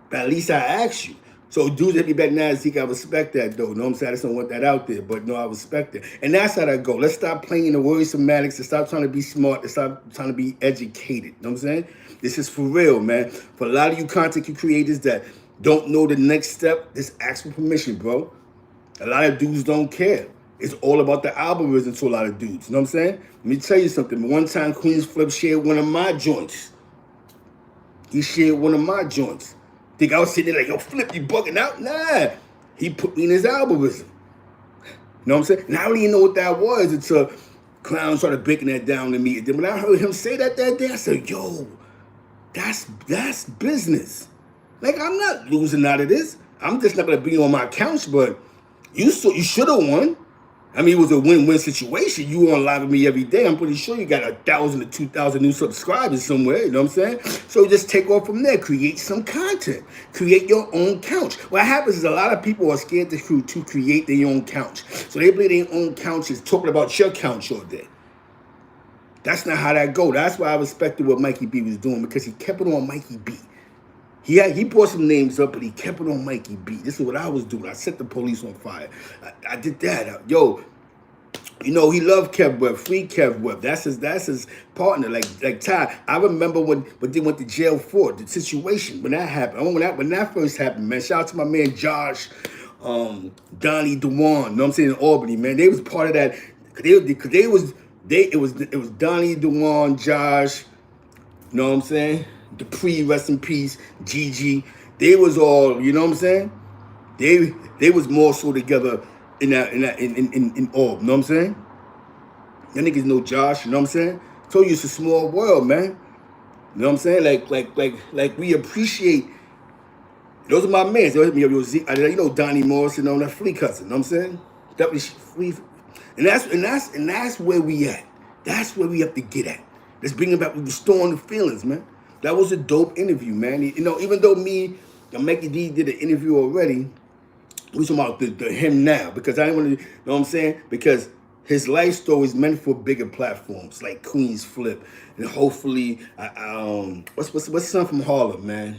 But at least I asked you. So dudes hit me back now, Zeke, I respect that though. No, I'm saying I just don't want that out there, but no, I respect it. And that's how that go. Let's stop playing the worry semantics and stop trying to be smart and stop trying to be educated. You know what I'm saying? This is for real, man. For a lot of you content creators that don't know the next step, just ask for permission, bro. A lot of dudes don't care. It's all about the algorithm to a lot of dudes. You know what I'm saying? Let me tell you something. One time Queensflip shared one of my joints. He shared one of my joints. Think I was sitting there like, yo, Flip, you bugging out? Nah. He put me in his algorithm. You know what I'm saying? And I don't even know what that was until Clown started breaking that down to me. And then when I heard him say that day, I said, yo, that's business. Like, I'm not losing out of this. I'm just not going to be on my couch, but you should have won. I mean, it was a win-win situation. You on live with me every day. I'm pretty sure you got 1,000 to 2,000 new subscribers somewhere. You know what I'm saying? So just take off from there. Create some content. Create your own couch. What happens is a lot of people are scared to create their own couch. So they believe their own couch is talking about your couch all day. That's not how that go. That's why I respected what Mikey B was doing, because he kept it on Mikey B. He brought some names up, but he kept it on Mikey B. This is what I was doing. I set the police on fire. I did that. Yo, you know, he loved Kev Webb. Free Kev Webb. That's his partner. Like Ty. I remember when they went to jail for the situation when that happened. When that first happened, man. Shout out to my man Josh, Donnie DeWan. You know what I'm saying, in Albany, man. They was part of that. It was Donnie DeWan, Josh. You know what I'm saying? Dupree, rest in peace, Gigi. They was all, you know what I'm saying? They was more so together in Orb, you know what I'm saying? That niggas know Josh, you know what I'm saying? Told you it's a small world, man. You know what I'm saying? Like we appreciate, those are my men. You know Donnie Morrison on that Flea cousin, you know what I'm saying? Definitely Flea. And that's where we at. That's where we have to get at. Let's bring it back, restoring the feelings, man. That was a dope interview, man. You know, even though me and Mikey D did an interview already, we talking about the him now, because I didn't want to, you know what I'm saying? Because his life story is meant for bigger platforms like Queensflip, and hopefully, what's the son from Harlem, man?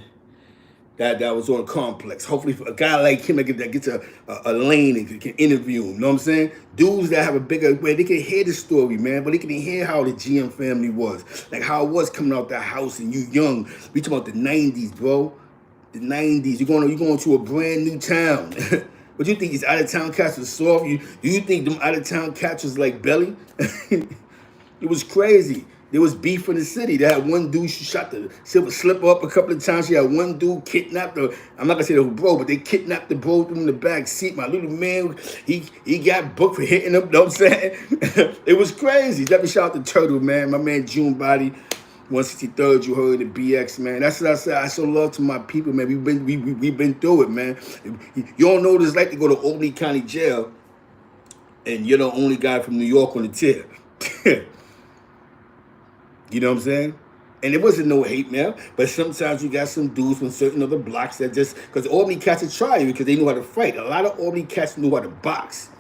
That was on Complex. Hopefully, for a guy like him that gets a lane and can interview him. You know what I'm saying? Dudes that have a bigger way, they can hear the story, man, but they can hear how the GM family was, like how it was coming out the house and you young. We talking about the '90s, bro. The '90s. You're going to a brand new town. What you think? These out of town cats are soft? Do you think them out of town cats was like Belly? It was crazy. There was beef in the city. They had one dude, she shot the silver slipper up a couple of times. She had one dude kidnapped the, I'm not gonna say the bro, but they kidnapped the bro in the back seat. My little man, he got booked for hitting him, you know what I'm saying? It was crazy. Let me shout out to Turtle, man. My man June Body. 163rd, you heard the BX, man. That's what I said. I show love to my people, man. We've been through it, man. You don't know what it's like to go to Albany County Jail, and you're the only guy from New York on the tier. You know what I'm saying? And it wasn't no hate, man. But sometimes you got some dudes from certain other blocks that just, because Albany cats are trying because they know how to fight. A lot of Albany cats know how to box.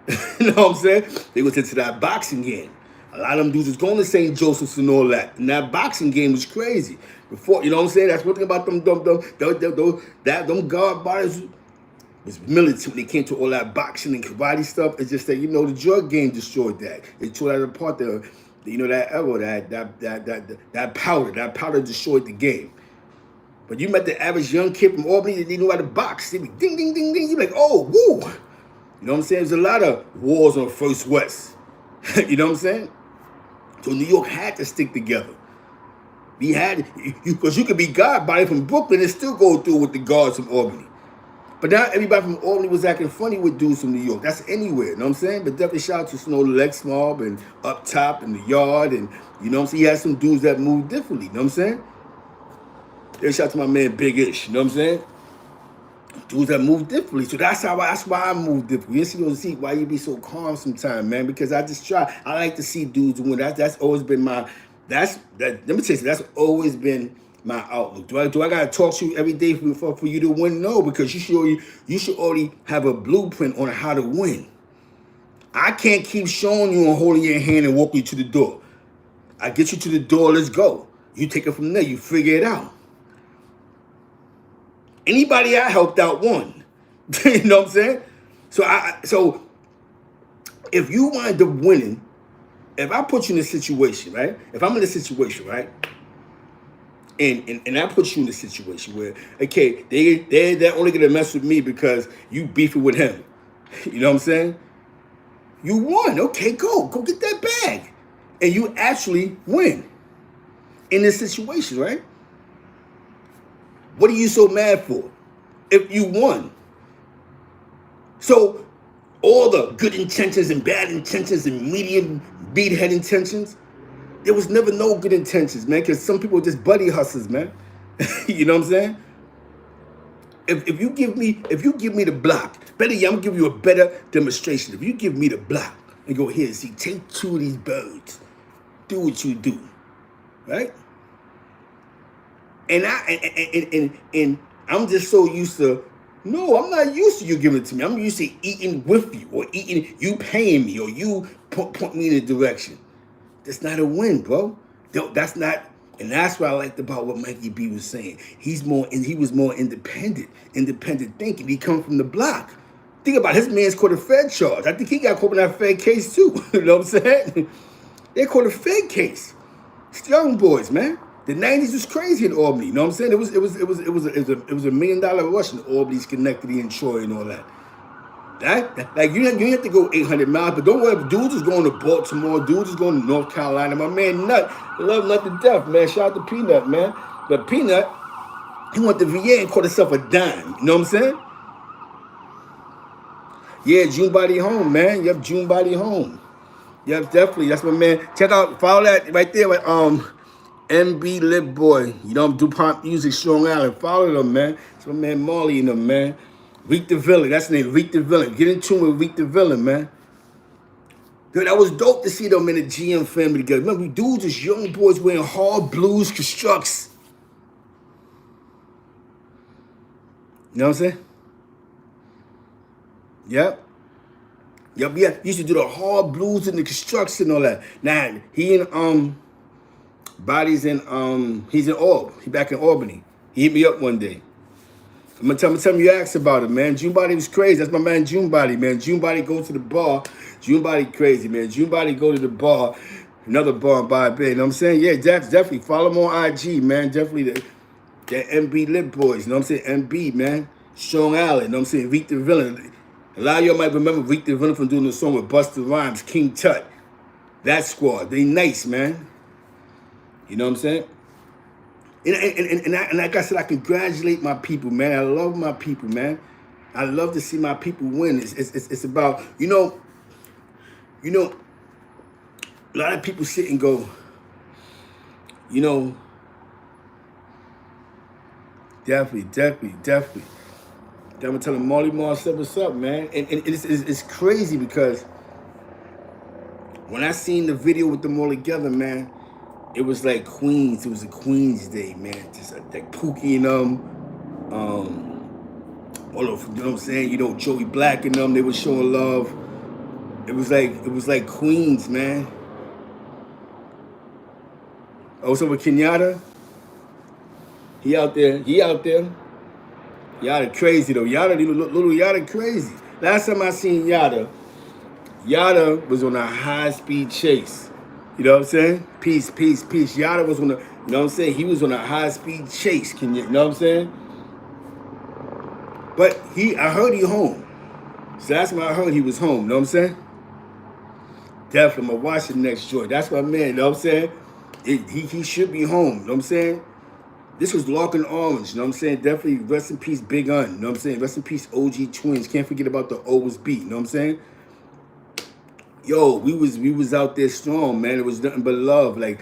You know what I'm saying? They was into that boxing game. A lot of them dudes was going to St. Joseph's and all that. And that boxing game was crazy. Before, you know what I'm saying? That's one thing about them guard bodies was militant. They came to all that boxing and karate stuff. It's just that, you know, the drug game destroyed that. It tore that apart. You know, that era, that powder destroyed the game. But you met the average young kid from Albany that didn't know how to box. They'd be ding, ding, ding, ding. You're like, oh, woo. You know what I'm saying? There's a lot of wars on First West. You know what I'm saying? So New York had to stick together. We had, because you could be guard body from Brooklyn and still go through with the guards from Albany. But now everybody from Albany was acting funny with dudes from New York. That's anywhere, you know what I'm saying? But definitely shout out to Snow Lex Mob and Up Top and The Yard. And, you know what I'm saying? He had some dudes that moved differently, you know what I'm saying? Then shout out to my man Big Ish, you know what I'm saying? Dudes that move differently. So that's why I move differently. You see why you be so calm sometimes, man. Because I just try. I like to see dudes win. That's always been my, let me tell you something, that's always been my outlook. Do I gotta talk to you every day for you to win? No, because you should already have a blueprint on how to win. I can't keep showing you and holding your hand and walking you to the door. I get you to the door, let's go. You take it from there, you figure it out. Anybody I helped out won. You know what I'm saying? So if you wind up winning, if I put you in a situation, right? If I'm in a situation, right? And I put you in a situation where, okay, they're only gonna mess with me because you beefing with him. You know what I'm saying? You won. Okay, go get that bag. And you actually win in this situation, right? What are you so mad for if you won? So all the good intentions and bad intentions and medium beathead intentions, there was never no good intentions, man, because some people are just buddy hustlers, man. You know what I'm saying? If you give me the block, better yet, I'm gonna give you a better demonstration. If you give me the block and go, here, see, take 2 of these birds, do what you do, right? And I'm just so used to, no, I'm not used to you giving it to me. I'm used to eating with you or eating, you paying me or you point me in a direction. That's not a win, bro. That's not, and that's what I liked about what Mikey B was saying. He was more independent thinking. He come from the block. Think about it, his man's caught a Fed charge. I think he got caught in that Fed case too. You know what I'm saying? They caught a Fed case. It's young boys, man. The 90s was crazy in Albany. You know what I'm saying? It was a $1 million rush in Albany, Schenectady, and Troy and all that. Like you have to go 800 miles, but don't worry. Dudes is going to Baltimore. Dudes is going to North Carolina. My man Nut, I love Nut to death, man. Shout out to Peanut, man. But Peanut, he went to VA and caught himself a dime. You know what I'm saying? Yeah, June Body Home, man. Yep, June Body Home. Yep, definitely. That's my man. Check out, follow that right there with MB Lip Boy. You know, DuPont Music, Strong Island. Follow them, man. It's my man Marley and them, man. Reek the Villain. That's the name, Reek the Villain. Get in tune with Reek the Villain, man. Dude, that was dope to see them in the GM family together. Remember, we dudes as young boys wearing hard blues constructs. You know what I'm saying? Yep. Yeah. Used to do the hard blues and the constructs and all that. Now, he in Body's in he's in Albany. He back in Albany. He hit me up one day. I'm gonna tell him you asked about it, man. June Body was crazy. That's my man June Body, man. June Body go to the bar. June Body crazy, man. June Body go to the bar. Another bar by Bay. You know what I'm saying? Yeah, definitely. Follow him on IG, man. Definitely the MB Lip Boys. You know what I'm saying? MB, man. Strong Island. You know what I'm saying? Reek the Villain. A lot of y'all might remember Reek the Villain from doing the song with Busta Rhymes, King Tut. That squad. They nice, man. You know what I'm saying? And like I said, I congratulate my people, man. I love my people, man. I love to see my people win. It's about, you know, a lot of people sit and go, you know, definitely. I'm telling Marley Marl said what's up, man. And it's crazy because when I seen the video with them all together, man, it was like Queens. It was a Queens day, man. Just like Pookie and all of, you know what I'm saying? You know, Joey Black and them, they were showing love. It was like Queens, man. Oh, so with Kenyatta, he out there. Yada crazy though. Little Yada crazy. Last time I seen Yada was on a high-speed chase. You know what I'm saying? Peace. Yada was on a, you know what I'm saying? He was on a high-speed chase. You know what I'm saying? But I heard he home. So that's when I heard he was home. You know what I'm saying? Definitely, I'm gonna watch the next joint. That's my man. You know what I'm saying? He should be home. You know what I'm saying? This was Larkin Orange, you know what I'm saying? Definitely rest in peace, Big Un, you know what I'm saying? Rest in peace, OG Twins. Can't forget about the Always Beat, you know what I'm saying? Yo, we was out there strong, man. It was nothing but love. Like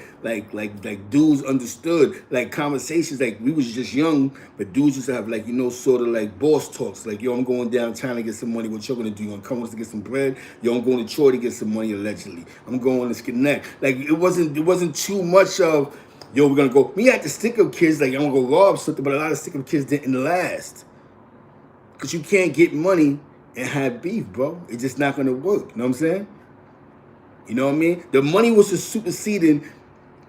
dudes understood. Like conversations, like we was just young, but dudes used to have like, you know, sort of like boss talks. Like, yo, I'm going downtown to get some money. What you gonna do? You gonna come with us to get some bread? Yo, I'm going to Troy to get some money allegedly. I'm going to connect. Like it wasn't too much of, yo, we're gonna go. We had to stick up kids, like I'm gonna go rob something, but a lot of stick up kids didn't last. Cause you can't get money and have beef, bro. It's just not gonna work. You know what I'm saying? You know what I mean? The money was just superseding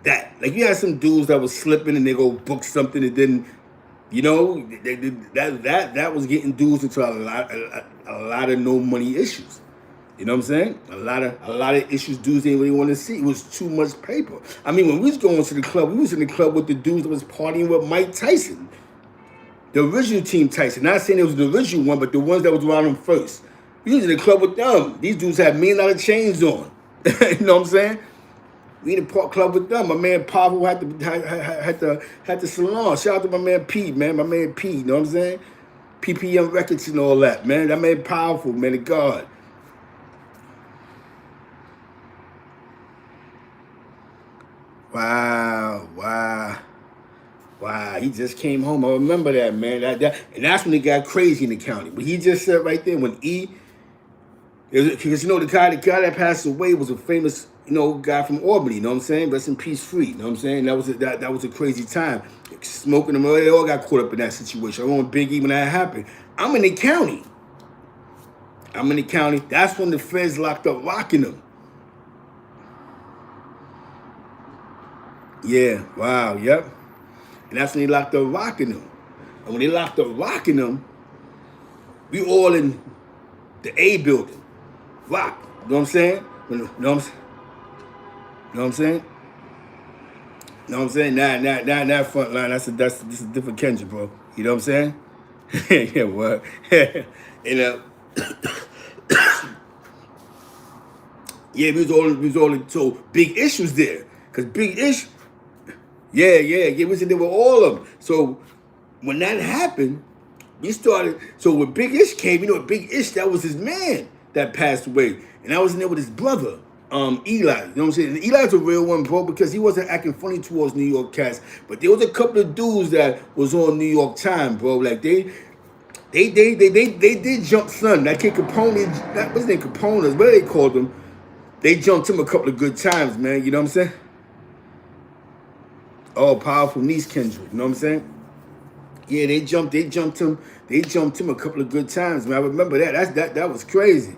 that. Like you had some dudes that was slipping and they go book something and then, you know, that was getting dudes into a lot of no money issues. You know what I'm saying? A lot of issues dudes didn't really want to see. It was too much paper. I mean, when we was going to the club, we was in the club with the dudes that was partying with Mike Tyson. The original Team Tyson. Not saying it was the original one, but the ones that was around them first. We was in the club with them. These dudes had $1 million chains on. You know what I'm saying? We in the club with them. My man Pablo had the salon. Shout out to my man P, man. My man P, you know what I'm saying? PPM Records and all that, man. That man powerful, man of God. Wow. He just came home. I remember that, man. And that's when it got crazy in the county. But he just said right there when because you know the guy that passed away was a famous, you know, guy from Albany. You know what I'm saying? Rest in peace, free. You know what I'm saying? That was a crazy time. Smoking them, they all got caught up in that situation. I remember Big E when that happened. I'm in the county. That's when the feds locked up rocking them. Yeah. Wow. Yep. And that's when they locked up rocking them. And when they locked up rocking them, we all in the A building. Rock. You know what I'm saying? You know what I'm saying? You know what I'm saying? Not front line. This is a different Kendrick, bro. You know what I'm saying? Yeah, what? And yeah, we was all in, so Big Ish was there. Cause Big Ish, yeah, we was in there with all of them. So when that happened, we started, so when Big Ish came, you know, Big Ish, that was his man that passed away. And I was in there with his brother, Eli. You know what I'm saying? And Eli's a real one, bro, because he wasn't acting funny towards New York cats. But there was a couple of dudes that was on New York time, bro. Like they did jump Son. That kid Capone, that wasn't Capone's, what they called him. They jumped him a couple of good times, man. You know what I'm saying? Oh, powerful niece Kendrick. You know what I'm saying? Yeah, they jumped him a couple of good times, man. I remember that. That was crazy.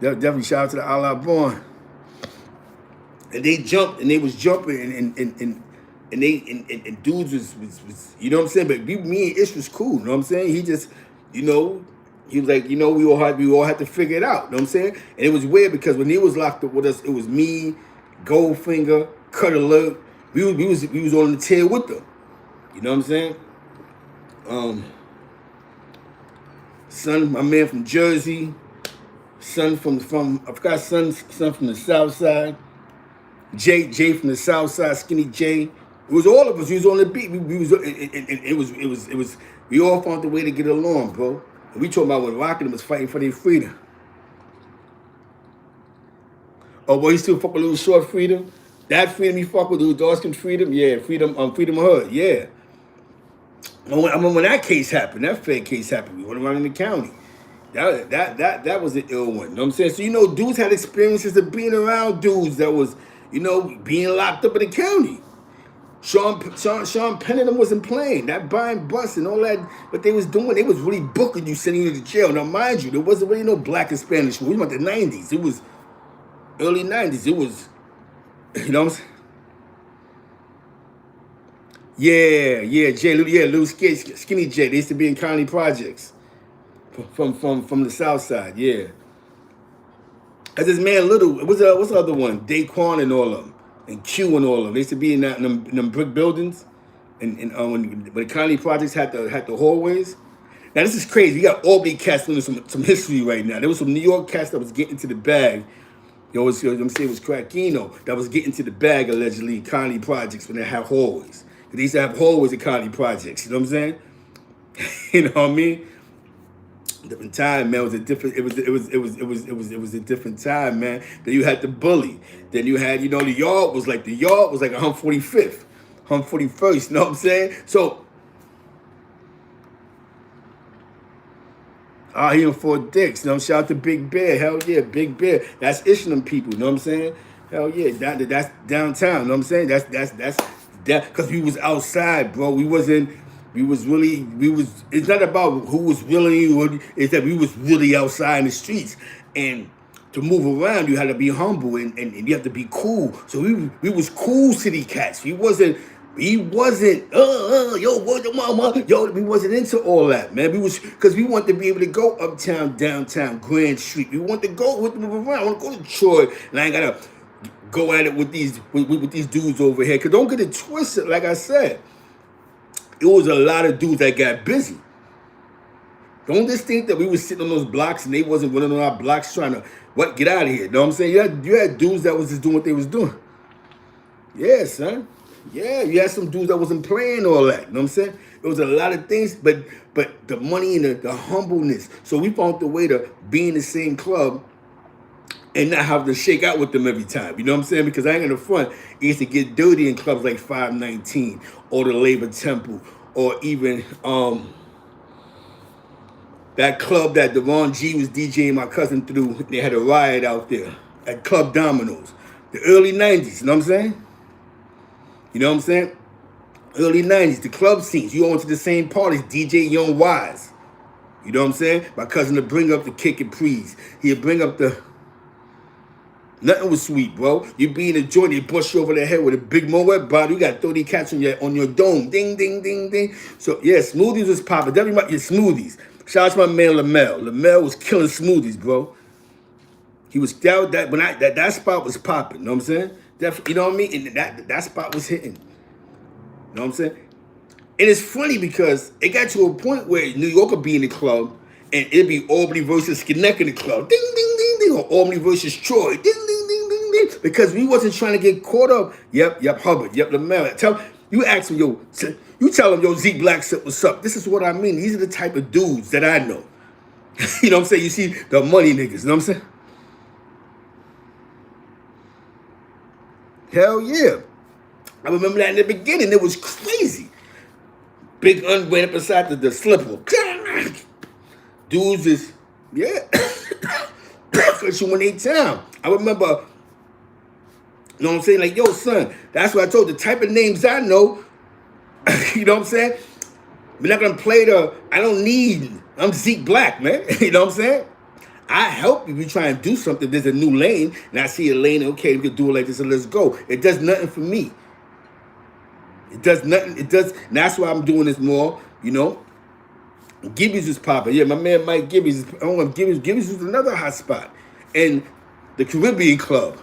Definitely shout out to the Allah Born. And they jumped, and they was jumping, and dudes was you know what I'm saying? But me and Ish was cool, you know what I'm saying? He just, you know, he was like, you know, we all had to figure it out, you know what I'm saying? And it was weird because when he was locked up with us, it was me, Goldfinger, Cutter Look. We was on the tail with them. You know what I'm saying? Son, my man from Jersey. Son from I forgot son from the South Side. Jay from the South Side, Skinny Jay. It was all of us. We was on the beat. It was. We all found the way to get along, bro. And we talking about when Rockin' was fighting for their freedom. Oh, boy, he still fuck a little short freedom. That freedom you fuck with, Dawson Freedom, yeah, Freedom Hood, yeah. I remember when that case happened, that fake case happened. We went around in the county. That was an ill one. You know what I'm saying? So dudes had experiences of being around dudes that was, being locked up in the county. Sean Penn and them wasn't playing. That buying bus and all that, what they was doing, they was really booking you, sending you to jail. Now, mind you, there wasn't really no black and Spanish. We went the 90s. It was early 90s. It was, you know what I'm saying? Little skinny Jay. They used to be in county projects from the south side, yeah. As this man Little, what's the other one? Daquan and all of them, and Q and all of them. They used to be in them brick buildings, and when the county projects had the hallways. Now this is crazy. You got Albany cats doing some history right now. There was some New York cats that was getting to the bag. I'm saying it was Crackino that was getting to the bag allegedly in county projects when they had hallways. They used to have hallways in county projects. You know what I'm saying? You know what I mean? Different time, man. It was a different time, man. Then you had the bully. Then you had, the yard was like a 145th, 141st. You know what I'm saying? So, he in Fort Dix. Shout out to Big Bear. Hell yeah, Big Bear. That's Ishlam people. You know what I'm saying? Hell yeah, that's downtown. You know what I'm saying? That's because we was outside, bro. It's not about who was willing you, it's that we was really outside in the streets. And to move around, you had to be humble and you have to be cool. So we was cool city cats. We wasn't, what's the mama? We wasn't into all that, man. Because we wanted to be able to go uptown, downtown, Grand Street. We want to move around. I want to go to Troy, and I ain't got to go at it with these dudes over here. Because don't get it twisted, like I said. It was a lot of dudes that got busy. Don't just think that we was sitting on those blocks and they wasn't running on our blocks trying to, get out of here. You know what I'm saying? You had dudes that was just doing what they was doing. Yeah, son. Yeah, you had some dudes that wasn't playing all that. You know what I'm saying? It was a lot of things, but the money and the humbleness. So we found the way to be in the same club and not have to shake out with them every time. You know what I'm saying? Because I ain't in the front. It used to get dirty in clubs like 519 or the Labor Temple or even that club that Devon G was DJing my cousin through. They had a riot out there at Club Domino's. The early 90s, you know what I'm saying? You know what I'm saying? Early 90s, the club scenes. You all went to the same parties, DJ Young Wise. You know what I'm saying? My cousin would bring up the Kick and Prees. He'd bring up the... Nothing was sweet, bro. You be in a joint, they bust you over the head with a big Moet bottle. You got 30 cats on your dome. Ding, ding, ding, ding. So, yeah, smoothies was popping. Definitely your smoothies. Shout out to my man, Lamel. Lamel was killing smoothies, bro. He was down that spot was popping. You know what I'm saying? Definitely, you know what I mean? And that spot was hitting. You know what I'm saying? And it's funny because it got to a point where New York would be in the club and it'd be Albany versus Connect in the club. Ding, ding, ding, ding. Or Albany versus Troy. Ding, ding, ding, ding, ding. Because we wasn't trying to get caught up. Yep, Hubbard. Yep, Lamel. You ask me, you tell them, Zeke Black said, what's up? This is what I mean. These are the type of dudes that I know. You know what I'm saying? You see the money niggas. You know what I'm saying? Hell yeah. I remember that in the beginning. It was crazy. Big went up beside the slipper. Dudes is, yeah. Because you went in town. I remember, you know what I'm saying? Like, yo, son, that's what I told you. The type of names I know, you know what I'm saying? We're not going to play I'm Zeke Black, man. You know what I'm saying? I help you if you try and do something. There's a new lane, and I see a lane, okay, we can do it like this, and let's go. It does nothing for me. It does nothing. And that's why I'm doing this more, you know. Gibby's is popping. Yeah, my man Mike Gibby's. Gibby's was another hot spot. And the Caribbean Club.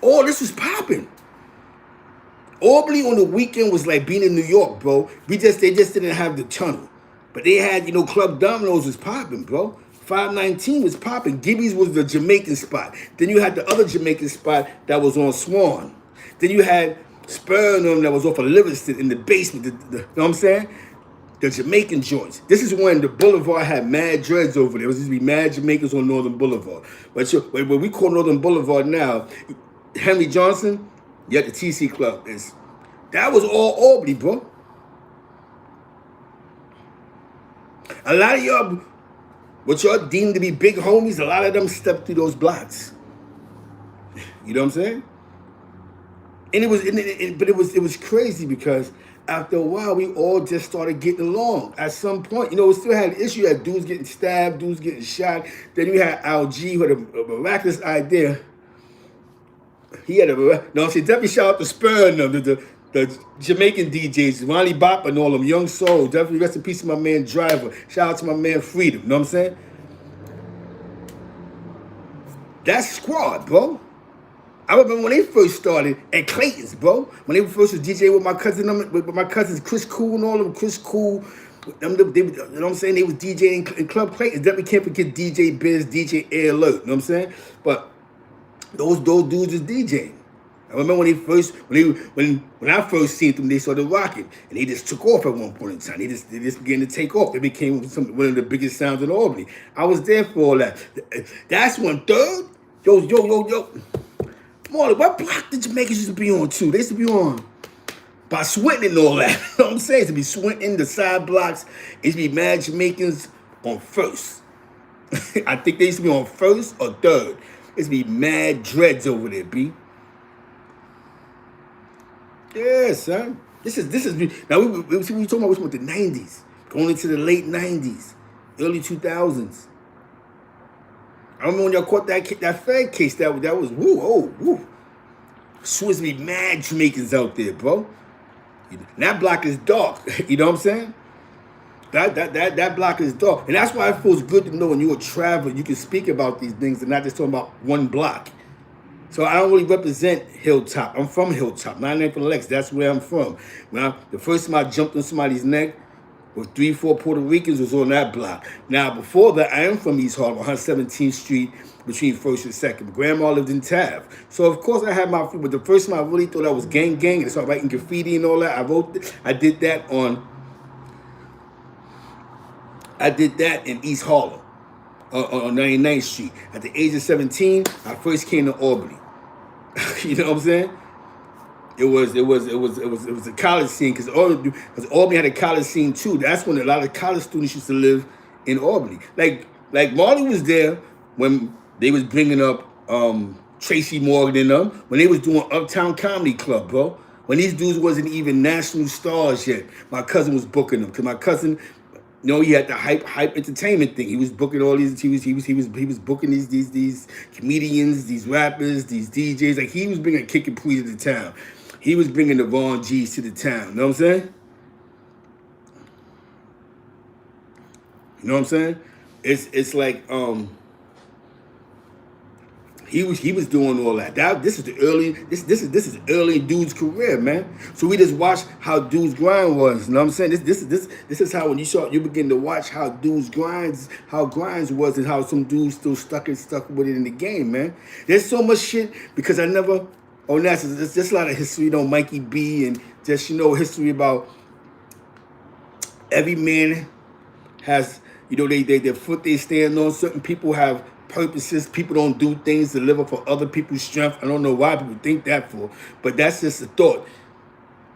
All this was popping. Albany on the weekend was like being in New York, bro. They just didn't have the tunnel. But they had, Club Domino's was popping, bro. 519 was popping. Gibby's was the Jamaican spot. Then you had the other Jamaican spot that was on Swan. Then you had Spur and them that was off of Livingston in the basement. You know what I'm saying? The Jamaican joints. This is when the Boulevard had mad dreads over there. It was just be mad Jamaicans on Northern Boulevard. But what we call Northern Boulevard now, Henry Johnson, Yet the TC Club that was all Albany, bro. A lot of y'all, what y'all deemed to be big homies, a lot of them stepped through those blocks. You know what I'm saying? And it was crazy because after a while we all just started getting along. At some point, we still had an issue. You had dudes getting stabbed, dudes getting shot. Then you had LG who had a miraculous idea. He had definitely shout out to Spur and the Jamaican DJs, Ronnie Bop and all them, Young Soul. Definitely rest in peace to my man Driver. Shout out to my man Freedom. You know what I'm saying? That's squad, bro. I remember when they first started at Clayton's, bro. When they first was DJing with my cousins Chris Cool and all of them. Chris Cool, you know what I'm saying? They was DJing in Club Clayton's. Definitely can't forget DJ Biz, DJ Air Alert. You know what I'm saying? But those dudes was DJing. I remember when I first seen them, they started rocking, and they just took off at one point in time. They just began to take off. They became one of the biggest sounds in Albany. I was there for all that. That's when Third, yo. Marley, what block did Jamaicans used to be on too? They used to be on by Swinton and all that. You know what I'm saying? It used to be Swinton, the side blocks. It used to be mad Jamaicans on First. I think they used to be on First or Third. It used to be mad dreads over there, B. Yeah, son. This is now we talking about the 90s, going into the late 90s, early 2000s. I remember when y'all caught that Fed case. That was woo. Supposed to be mad Jamaicans out there, bro. And that block is dark. You know what I'm saying? That block is dark, and that's why it feels good to know when you're a traveler, you can speak about these things and not just talking about one block. So I don't really represent Hilltop. I'm from Hilltop, 99 from Lex. That's where I'm from. The first time I jumped on somebody's neck with 3-4 Puerto Ricans was on that block. Now, before that, I am from East Harlem, 117th Street, between 1st and 2nd. Grandma lived in Tav. So, of course, I had my few, but the first time I really thought I was gang, and started writing graffiti and all that, I did that in East Harlem, on 99th Street. At the age of 17, I first came to Albany. You know what I'm saying? It was a college scene because Albany had a college scene too. That's when a lot of college students used to live in Albany. Like Marley was there when they was bringing up Tracy Morgan and them, when they was doing Uptown Comedy Club, bro. When these dudes wasn't even national stars yet. My cousin was booking them because my cousin, he had the hype entertainment thing. He was booking all these. He was booking these comedians, these rappers, these DJs. Like he was bringing Kick and Please to the town. He was bringing the Von G's to the town. You know what I'm saying? You know what I'm saying? It's like he was doing all that. This is early dude's career, man. So we just watched how dude's grind was. You know what I'm saying? This is how when you begin to watch how dude's grinds was and how some dudes still stuck with it in the game, man. There's so much shit because I never. Oh, that's just a lot of history, Mikey B, and just history about every man has their foot they stand on. Certain people have purposes. People don't do things to live up for other people's strength. I don't know why people think that for, but that's just a thought.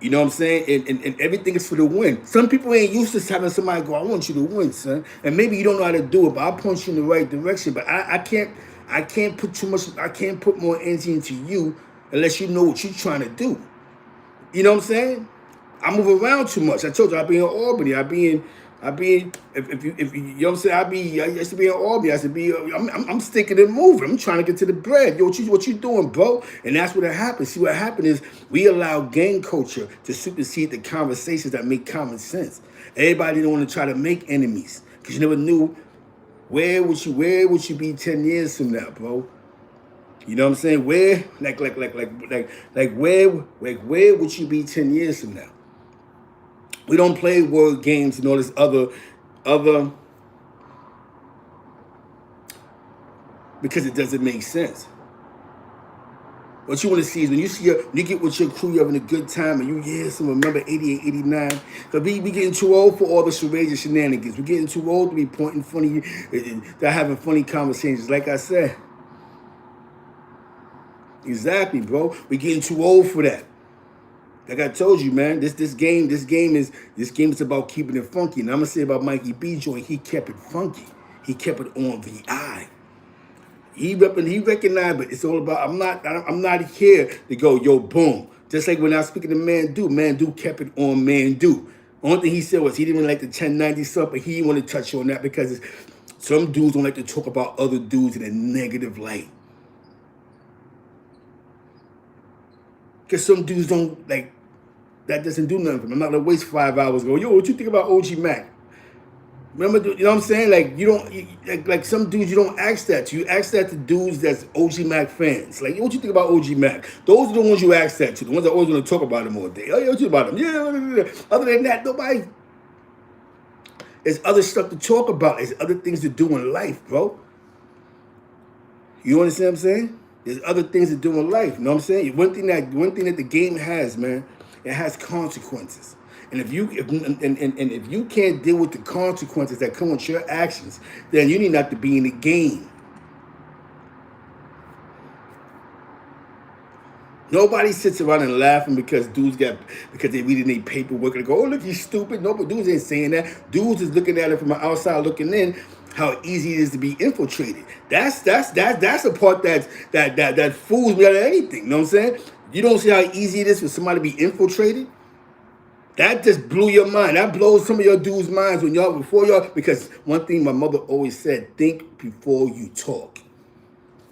You know what I'm saying? And everything is for the win. Some people ain't used to having somebody go, I want you to win, son. And maybe you don't know how to do it, but I'll point you in the right direction. But I can't put more energy into you unless you know what you're trying to do. You know what I'm saying? I move around too much. I told you I be in Albany. If you know what I'm saying, I used to be in Albany. I used to be, I'm sticking and moving. I'm trying to get to the bread. Yo, what you doing, bro? And that's what happened. See, what happened is we allow gang culture to supersede the conversations that make common sense. Everybody don't want to try to make enemies because you never knew where would you be 10 years from now, bro? You know what I'm saying? Where would you be 10 years from now? We don't play word games and all this other because it doesn't make sense. What you want to see is when you get with your crew, you're having a good time, and remember 88, 89. Because we getting too old for all the charades and shenanigans. We're getting too old to be pointing funny, they're having funny conversations. Like I said, Exactly, bro. We're getting too old for that. Like I told you, man, this game is about keeping it funky. And I'm gonna say about Mikey B joint, he kept it funky. He kept it on the eye. He recognized, but it's all about. I'm not here to go, yo, boom. Just like when I was speaking to Man Do kept it on Man Do. Only thing he said was he didn't like the 1090 stuff, but he didn't want to touch on that because some dudes don't like to talk about other dudes in a negative light. Because some dudes don't like that doesn't do nothing for me. I'm not gonna waste 5 hours going, yo, what you think about OG Mac? Remember, you know what I'm saying? Like, you don't, like some dudes, you don't ask that to. You ask that to dudes that's OG Mac fans. Like, what you think about OG Mac? Those are the ones you ask that to. The ones that always want to talk about him all day. Oh, yeah, what you think about him? Yeah. Other than that, nobody. There's other stuff to talk about. There's other things to do in life, bro. You understand what I'm saying? There's other things to do in life. You know what I'm saying? One thing that the game has, man, it has consequences. And if you can't deal with the consequences that come with your actions, then you need not to be in the game. Nobody sits around and laughing because they reading their paperwork and go, oh, look, he's stupid. No, but dudes ain't saying that. Dudes is looking at it from the outside looking in, how easy it is to be infiltrated. That's the part that fools me out of anything. You know what I'm saying? You don't see how easy it is for somebody to be infiltrated? That just blew your mind. That blows some of your dudes' minds because one thing my mother always said, think before you talk.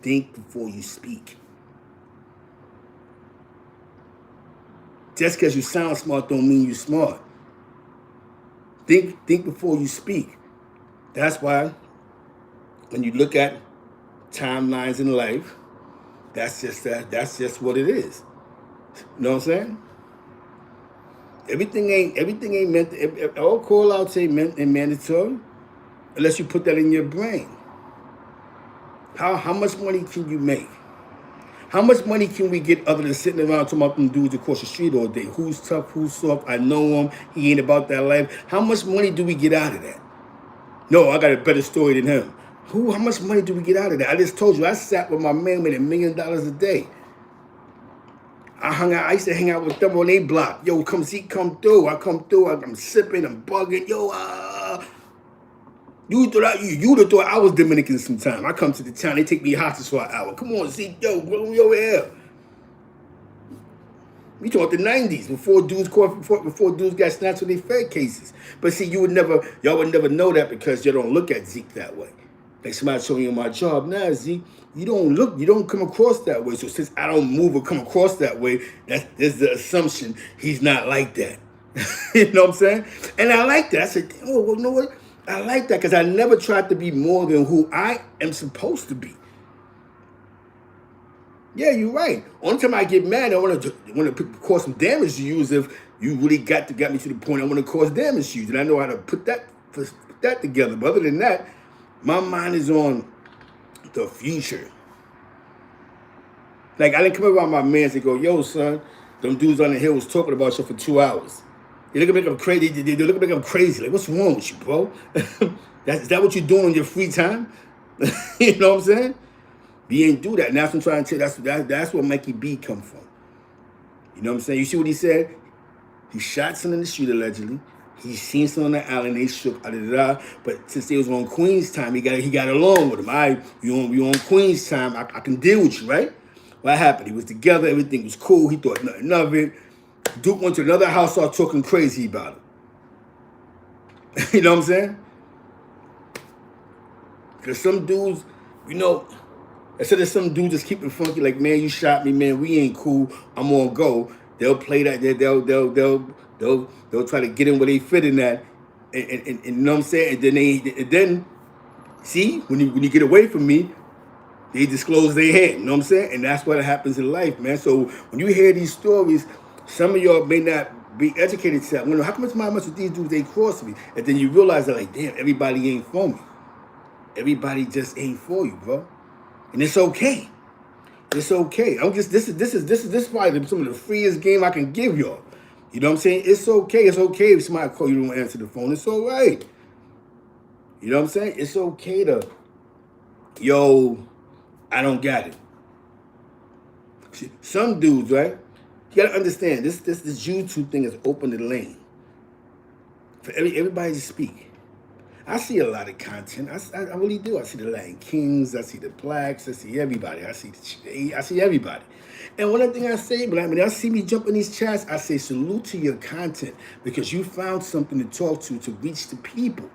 Think before you speak. Just because you sound smart don't mean you're smart. Think before you speak. That's why when you look at timelines in life, that's just what it is. You know what I'm saying? Everything ain't meant. All call outs ain't mandatory unless you put that in your brain. How much money can you make? How much money can we get other than sitting around talking about them dudes across the street all day? Who's tough? Who's soft? I know him. He ain't about that life. How much money do we get out of that? No, I got a better story than him. How much money do we get out of that? I just told you, I sat with my man, made $1 million a day. I used to hang out with them on their block. Yo, come through. I come through. I'm sipping. I'm bugging. Yo, you'd have thought I was Dominican sometime. I come to the town. They take me hostage for an hour. Come on, see, yo, we over here. We talk the 90s before dudes got snatched with their fed cases. But see, y'all would never know that because you don't look at Zeke that way. Like somebody showing you my job now, Zeke, you don't come across that way. So since I don't move or come across that way, there's the assumption he's not like that. You know what I'm saying? And I like that. I said, oh, well, you know what? I like that because I never tried to be more than who I am supposed to be. Yeah, you're right. Only time I get mad, I want to cause some damage to you is if you really got me to the point I want to cause damage to you. And I know how to put that together. But other than that, my mind is on the future. Like, I didn't come around my man and go, yo, son, them dudes on the hill was talking about you for 2 hours. They look at me like I'm crazy. They look at me like I'm crazy. Like, what's wrong with you, bro? Is that what you're doing in your free time? You know what I'm saying? We ain't do that. And that's what I'm trying to tell you. That's where Mikey B come from. You know what I'm saying? You see what he said? He shot someone in the street, allegedly. He seen someone on the island, they shook, but since they was on Queen's time, he got along with him. You on Queen's time, I can deal with you, right? What happened? He was together, everything was cool, he thought nothing of it. Duke went to another house, started talking crazy about it. You know what I'm saying? Because some dudes, instead of some dudes just keeping funky, like, man, you shot me, man, we ain't cool, I'm on go. They'll play that, they'll try to get in where they fit in that, and you know what I'm saying? And then see, when you get away from me, they disclose their hand, you know what I'm saying? And that's what happens in life, man. So when you hear these stories, some of y'all may not be educated to that. How come it's my much with these dudes, they cross me? And then you realize that, like, damn, everybody ain't for me. Everybody just ain't for you, bro. And it's okay. It's okay. This is probably some of the freest game I can give y'all. You know what I'm saying? It's okay. It's okay if somebody call you, don't answer the phone. It's all right. You know what I'm saying? It's okay to, yo, I don't got it. Some dudes, right? You gotta understand this YouTube thing has opened the lane for everybody to speak. I see a lot of content. I really do. I see the Latin Kings. I see the blacks. I see everybody. I see everybody. And one other thing I say, but when I see me jump in these chats, I say salute to your content because you found something to talk to reach the people.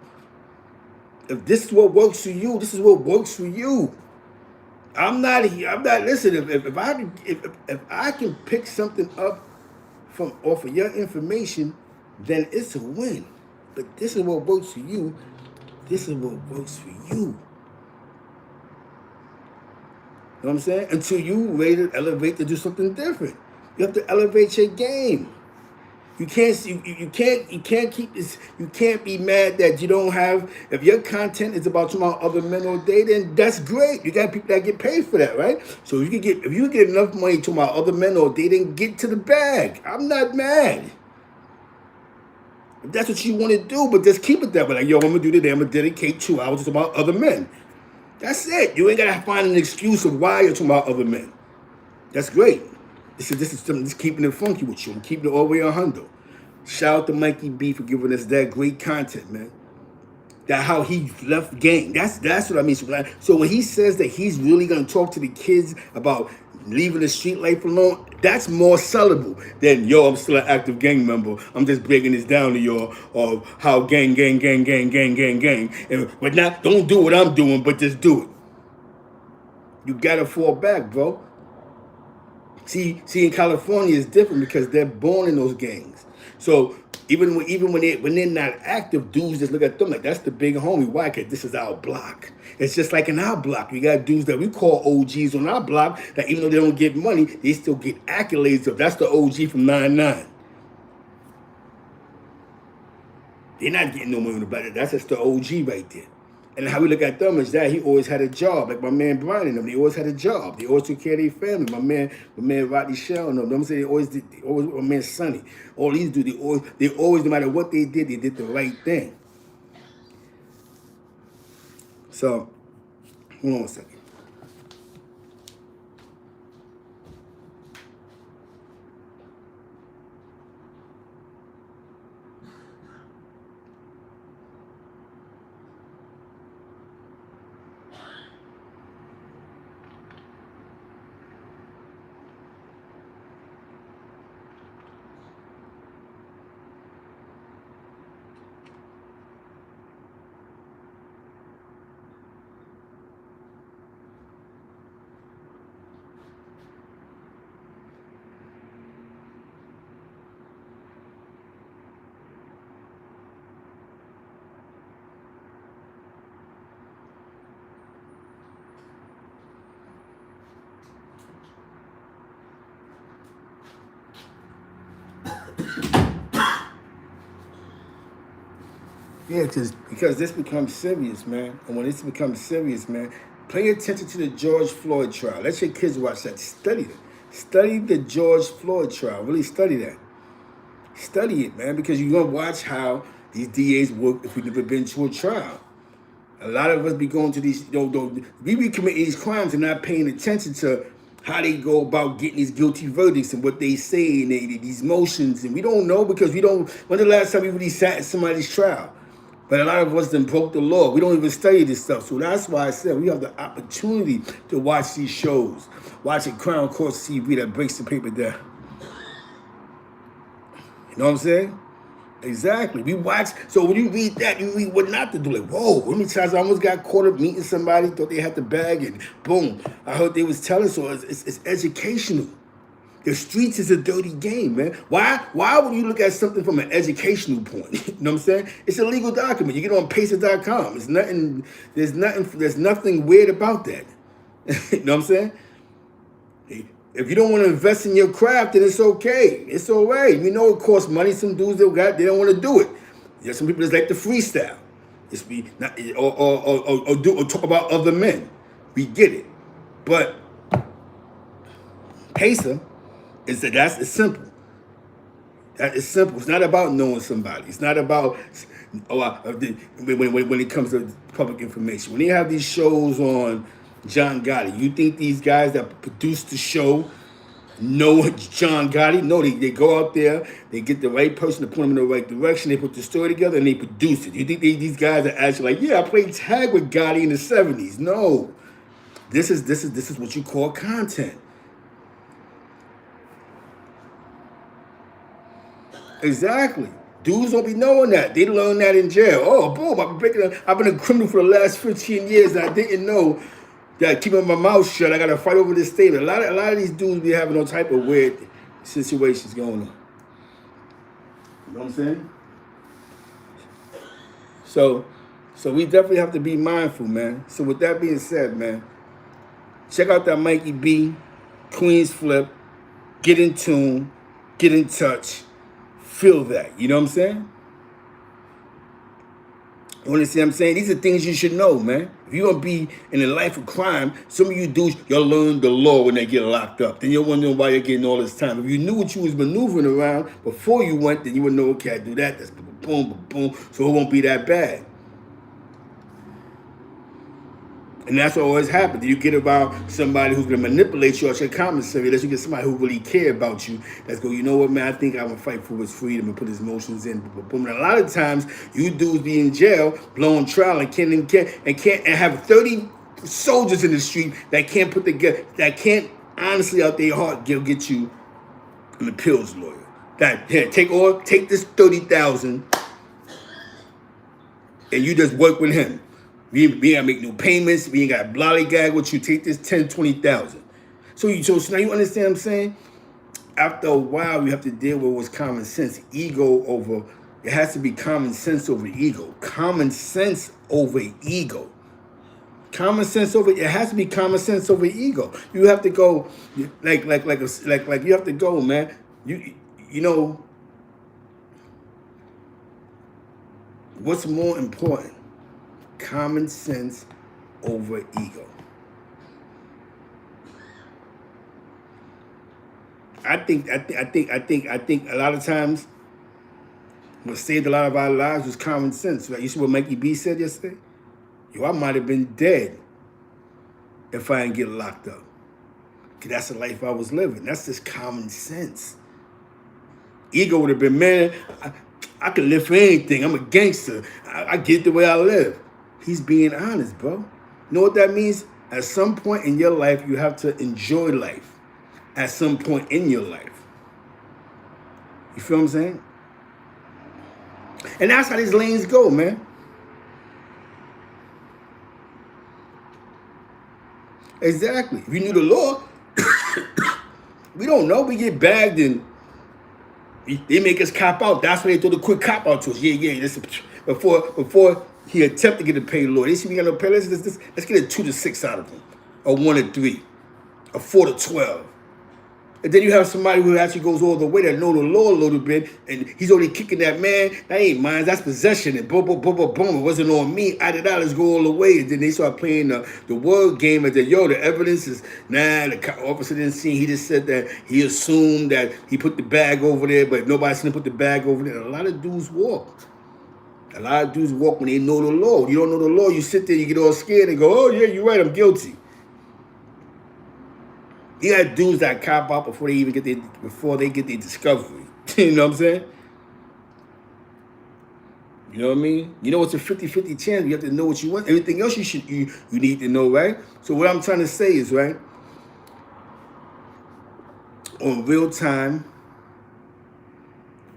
If this is what works for you, this is what works for you. I'm not. Listen. If I can pick something up from off of your information, then it's a win. But this is what works for you. This is what works for you. You know what I'm saying? Until you ready to elevate to do something different. You have to elevate your game. You can't keep this. You can't be mad that you don't have. If your content is about talking about other men all day, then that's great. You got people that get paid for that, right? So if you get enough money talking about other men all day, then get to the bag. I'm not mad. If that's what you want to do, but just keep it that way. Like, yo, I'm gonna do today. I'm gonna dedicate 2 hours to about other men. That's it. You ain't gotta find an excuse of why you're talking about other men. That's great. This is something just keeping it funky with you. I'm keeping it all the way on hundo. Shout out to Mikey B for giving us that great content, man. That how he left gang. That's what I mean. So when he says that he's really gonna talk to the kids about leaving the street life alone, that's more sellable than, yo, I'm still an active gang member. I'm just breaking this down to y'all of how gang. But not, don't do what I'm doing, but just do it. You gotta fall back, bro. See, in California it's different because they're born in those gangs. So even when they're not active, dudes just look at them like that's the big homie. Why? Because this is our block. It's just like in our block. We got dudes that we call OGs on our block that even though they don't get money, they still get accolades of that's the OG from 9-9. They're not getting no money about it. That's just the OG right there. And how we look at them is that he always had a job. Like my man Brian and them, they always had a job. They always took care of their family. My man Rodney Shell and them, I'm saying my man Sonny. All these dudes, they always, no matter what they did the right thing. So, hold on a second. Yeah, because this becomes serious, man. And when this becomes serious, man, pay attention to the George Floyd trial. Let your kids watch that. Study it. Study the George Floyd trial. Really study that. Study it, man, because you're going to watch how these DAs work if we've never been to a trial. A lot of us be going to these, we be committing these crimes and not paying attention to how they go about getting these guilty verdicts and what they say and these motions. And we don't know because when's the last time we really sat in somebody's trial? But a lot of us then broke the law. We don't even study this stuff. So that's why I said we have the opportunity to watch these shows. Watch it Crown Court TV that breaks the paper down. You know what I'm saying? Exactly. We watch. So when you read that, you read what not to do. Like, whoa, how many times I almost got caught up meeting somebody, thought they had the bag, and boom, I heard they was telling. So it's educational. The streets is a dirty game, man. Why would you look at something from an educational point? You know what I'm saying? It's a legal document. You get on pacer.com. There's nothing weird about that. You know what I'm saying? If you don't want to invest in your craft, then it's okay. It's all right. We know it costs money. Some dudes they don't want to do it. There's some people that like to freestyle. Or talk about other men. We get it. But pacer, it's simple. That is simple. It's not about knowing somebody. It's not about when it comes to public information. When they have these shows on John Gotti, you think these guys that produce the show No John Gotti. No, they go out there, they get the right person to put them in the right direction, they put the story together, and they produce it. You think these guys are actually like, yeah, I played tag with Gotti in the 70s. No. This is what you call content. Exactly. Dudes don't be knowing that. They learn that in jail. Oh, boom, I've been a criminal for the last 15 years and I didn't know that keeping my mouth shut, I gotta fight over this statement. A lot of these dudes be having all type of weird situations going on. You know what I'm saying? So we definitely have to be mindful, man. So with that being said, man, check out that Mikey B, Queensflip, get in tune, get in touch, feel that. You know what I'm saying? You understand what I'm saying? These are things you should know, man. If you're going to be in a life of crime, some of you dudes, you'll learn the law when they get locked up. Then you'll wonder why you're getting all this time. If you knew what you was maneuvering around before you went, then you would know, okay, I do that, that's boom, boom, boom, so it won't be that bad. And that's what always happens. You get around somebody who's going to manipulate you out your commissary, unless you get somebody who really care about you. That's go, you know what, man, I think I'm going to fight for his freedom and put his emotions in. Boom. And a lot of times, you dudes be in jail, blowing trial, and can't have 30 soldiers in the street that can't honestly out their heart get you an appeals lawyer. That, here, take this 30,000 and you just work with him. We ain't gotta make no payments. We ain't got lollygag with you. Take this 10, 20,000. So now you understand what I'm saying? After a while, you have to deal with what's common sense. It has to be common sense over ego. Common sense over ego. It has to be common sense over ego. You have to go, like you have to go, man. You know, what's more important? Common sense over ego. I think a lot of times what saved a lot of our lives was common sense. Right? You see what Mikey B said yesterday? Yo, I might have been dead if I didn't get locked up. Because that's the life I was living. That's just common sense. Ego would have been, man, I can live for anything. I'm a gangster. I get the way I live. He's being honest, bro. You know what that means? At some point in your life, you have to enjoy life. At some point in your life. You feel what I'm saying? And that's how these lanes go, man. Exactly. If you knew the law, we don't know. We get bagged and they make us cop out. That's why they throw the quick cop out to us. Yeah. Before he attempted to get a paid lawyer. They see we got no pay. Let's get a 2 to 6 out of him. A 1 to 3. A 4 to 12. And then you have somebody who actually goes all the way that know the law a little bit, and he's only kicking that, man, that ain't mine, that's possession, and boom, boom, boom, boom, boom, it wasn't on me, let's go all the way. And then they start playing the word game, and then, the evidence is, the officer didn't see, he just said that he assumed that he put the bag over there, but nobody seen him put the bag over there. A lot of dudes walk. A lot of dudes walk when they know the law. You don't know the law, you sit there, you get all scared and go, oh yeah, you're right, I'm guilty. You got dudes that cop out before they get their discovery. You know what I'm saying? You know what I mean? You know it's a 50-50 chance. You have to know what you want. Everything else you need to know, right? So what I'm trying to say is, right, on real time,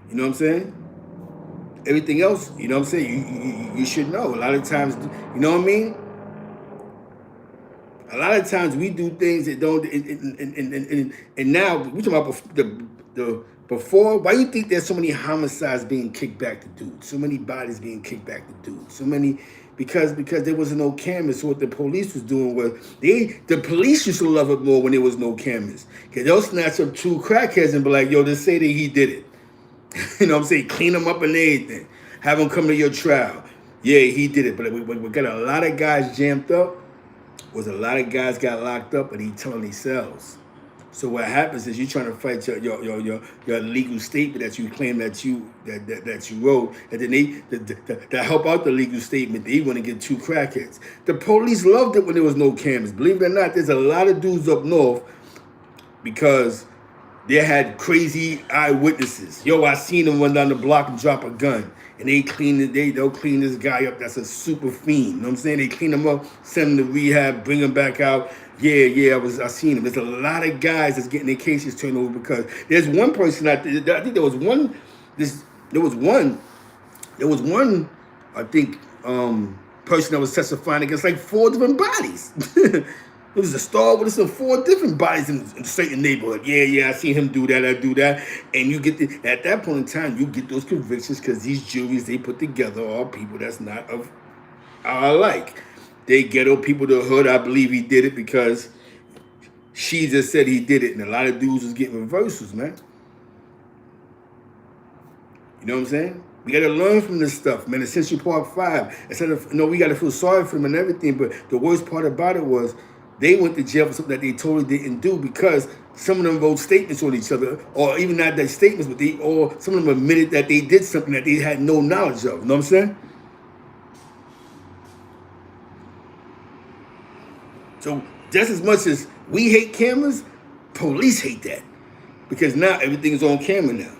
you know what I'm saying? Everything else, you know what I'm saying? You should know. A lot of times, you know what I mean? A lot of times we do things that don't, and now we talking about the before. Why you think there's so many homicides being kicked back to dudes? So many bodies being kicked back to dudes. So many because there wasn't no cameras. So what the police was doing was the police used to love it more when there was no cameras. Cause they'll snatch up 2 crackheads and be like, yo, just say that he did it. You know what I'm saying? Clean them up and everything. Have them come to your trial. Yeah, he did it. But we got a lot of guys jammed up. Was a lot of guys got locked up and he telling themselves. So what happens is you're trying to fight your legal statement that you claim that you wrote, and then that help out the legal statement, they want to get 2 crackheads. The police loved it when there was no cameras. Believe it or not, there's a lot of dudes up north because They had crazy eyewitnesses. Yo, I seen him run down the block and drop a gun. And they'll clean this guy up that's a super fiend. You know what I'm saying? They clean him up, send him to rehab, bring him back out. Yeah, I seen him. There's a lot of guys that's getting their cases turned over because there's one person I think there was one, I think, person that was testifying against like 4 different bodies. It was a star with some 4 different bodies in a certain neighborhood. Yeah, I seen him do that, I do that. And you get at that point in time, you get those convictions because these juries they put together are people that's not of our like. They ghetto people to the hood. I believe he did it because she just said he did it. And a lot of dudes was getting reversals, man. You know what I'm saying? We got to learn from this stuff, man. Essential Part 5. Instead of, we got to feel sorry for him and everything. But the worst part about it was, they went to jail for something that they totally didn't do because some of them wrote statements on each other, or even not that statements, but some of them admitted that they did something that they had no knowledge of. You know what I'm saying? So just as much as we hate cameras, police hate that because now everything is on camera now.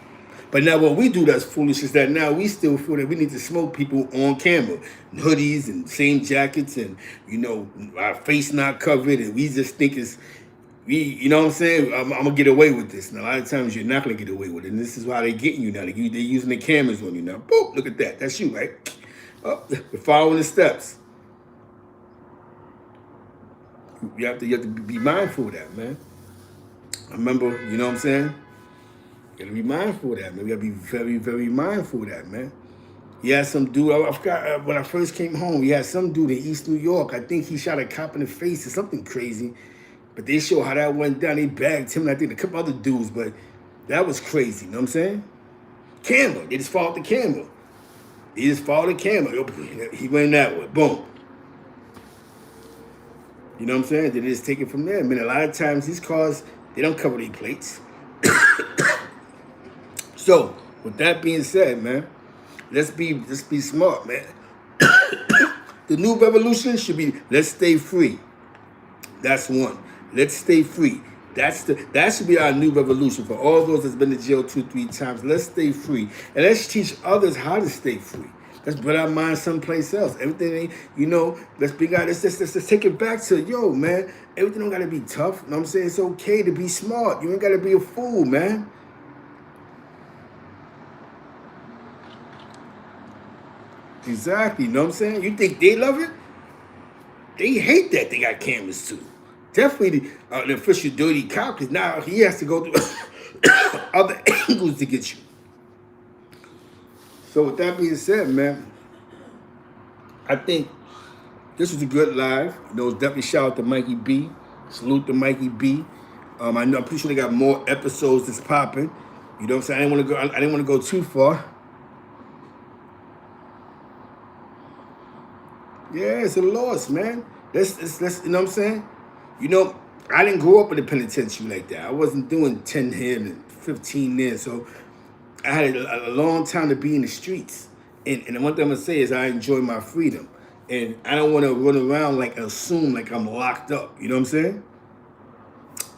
But now what we do that's foolish is that now we still feel that we need to smoke people on camera. Hoodies and same jackets and, our face not covered. And we just think you know what I'm saying? I'm going to get away with this. And a lot of times you're not going to get away with it. And this is why they're getting you now. They're using the cameras on you now. Boop, look at that. That's you, right? Oh, we're following the steps. You have to be mindful of that, man. I remember, you know what I'm saying? You gotta be mindful of that, man. We gotta be very, very mindful of that, man. He had some dude, I forgot, when I first came home, he had some dude in East New York. I think he shot a cop in the face or something crazy. But they show how that went down. They bagged him and I think a couple other dudes, but that was crazy, you know what I'm saying? Camera, they just followed the camera. He went that way, boom. You know what I'm saying? They just take it from there. I mean, a lot of times these cars, they don't cover their plates. So, with that being said, man, let's be smart, man. The new revolution should be let's stay free. That's one. Let's stay free. That should be our new revolution for all those that's been to jail 2-3 times. Let's stay free. And let's teach others how to stay free. Let's put our minds someplace else. Everything ain't, let's take it back to, man, everything don't gotta be tough. You know what I'm saying? It's okay to be smart. You ain't gotta be a fool, man. Exactly, you know what I'm saying? You think they love it? They hate that they got cameras too. Definitely the official dirty cop, because now he has to go through other angles to get you. So with that being said, man, I think this was a good live. Definitely shout out to Mikey B. Salute to Mikey B. I'm pretty sure they got more episodes that's popping. You know what I'm saying? I didn't want to go too far. Yeah, it's a loss, man. Let's you know what I'm saying? I didn't grow up in the penitentiary like that. I wasn't doing 10 here and 15 there. So I had a long time to be in the streets. And the one thing I'm going to say is I enjoy my freedom. And I don't want to run around assume like I'm locked up. You know what I'm saying?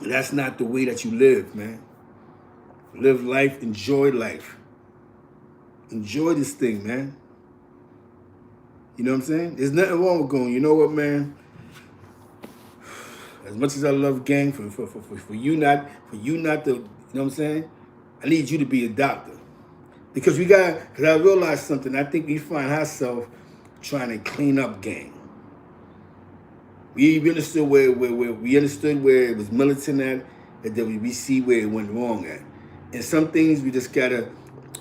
That's not the way that you live, man. Live life, enjoy life. Enjoy this thing, man. You know what I'm saying? There's nothing wrong with going, you know what, man? As much as I love gang, for you not to, you know what I'm saying? I need you to be a doctor. Because I realized something. I think we find ourselves trying to clean up gang. We understood where it was militant at, and then we see where it went wrong at. And some things we just gotta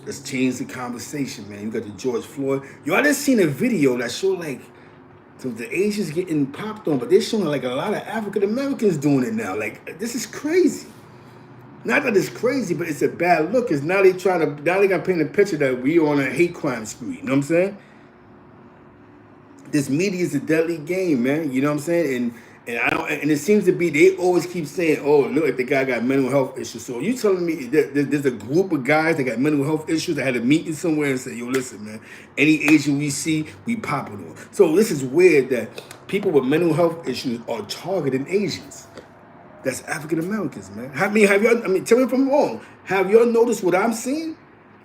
let's change the conversation, man. You got the George Floyd. I just seen a video that showed the Asians getting popped on, but they're showing a lot of African Americans doing it now. This is crazy. Not that it's crazy, but it's a bad look. Cause now they gotta paint a picture that we on a hate crime spree. You know what I'm saying? This media is a deadly game, man. You know what I'm saying? And it seems to be they always keep saying, "Oh, look like the guy got mental health issues." So you telling me that there's a group of guys that got mental health issues that had a meeting somewhere and say, "Yo, listen, man, any Asian we see, we pop it on." So this is weird that people with mental health issues are targeting Asians. that's African Americans, man. Have y'all, tell me if I'm wrong. Have y'all noticed what I'm seeing?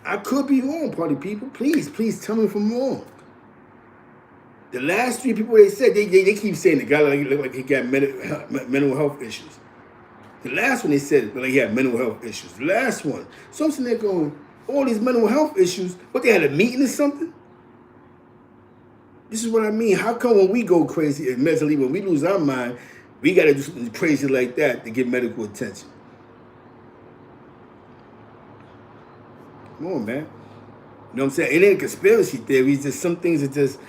I could be wrong, party people. Please tell me if I'm wrong. The last 3 people they said, they keep saying the guy look like he got mental health issues. The last one they said like he had mental health issues. The last one. So I'm sitting there going, all these mental health issues, what, they had a meeting or something? This is what I mean. How come when we go crazy and mentally, when we lose our mind, we got to do something crazy like that to get medical attention? Come on, man. You know what I'm saying? It ain't conspiracy theory. It's just some things that just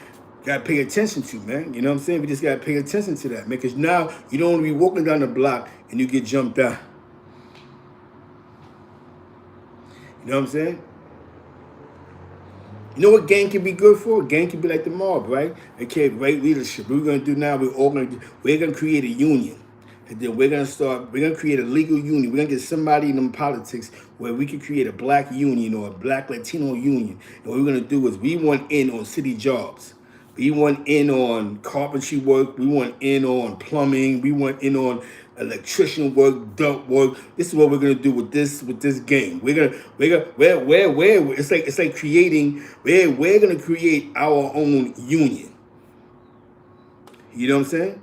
got to pay attention to, man. You know what I'm saying? We just got to pay attention to that, man. Because now you don't want to be walking down the block and you get jumped out. You know what I'm saying? You know what gang can be good for? Gang can be like the mob, right? Okay, right leadership. What we're gonna do now, we're gonna create a union. And then we're gonna create a legal union. We're gonna get somebody in them politics where we can create a black union or a black Latino union. And what we're gonna do is we want in on city jobs. We want in on carpentry work. We want in on plumbing. We want in on electrician work, dump work. This is what we're gonna do with this game. It's like creating. We're gonna create our own union. You know what I'm saying?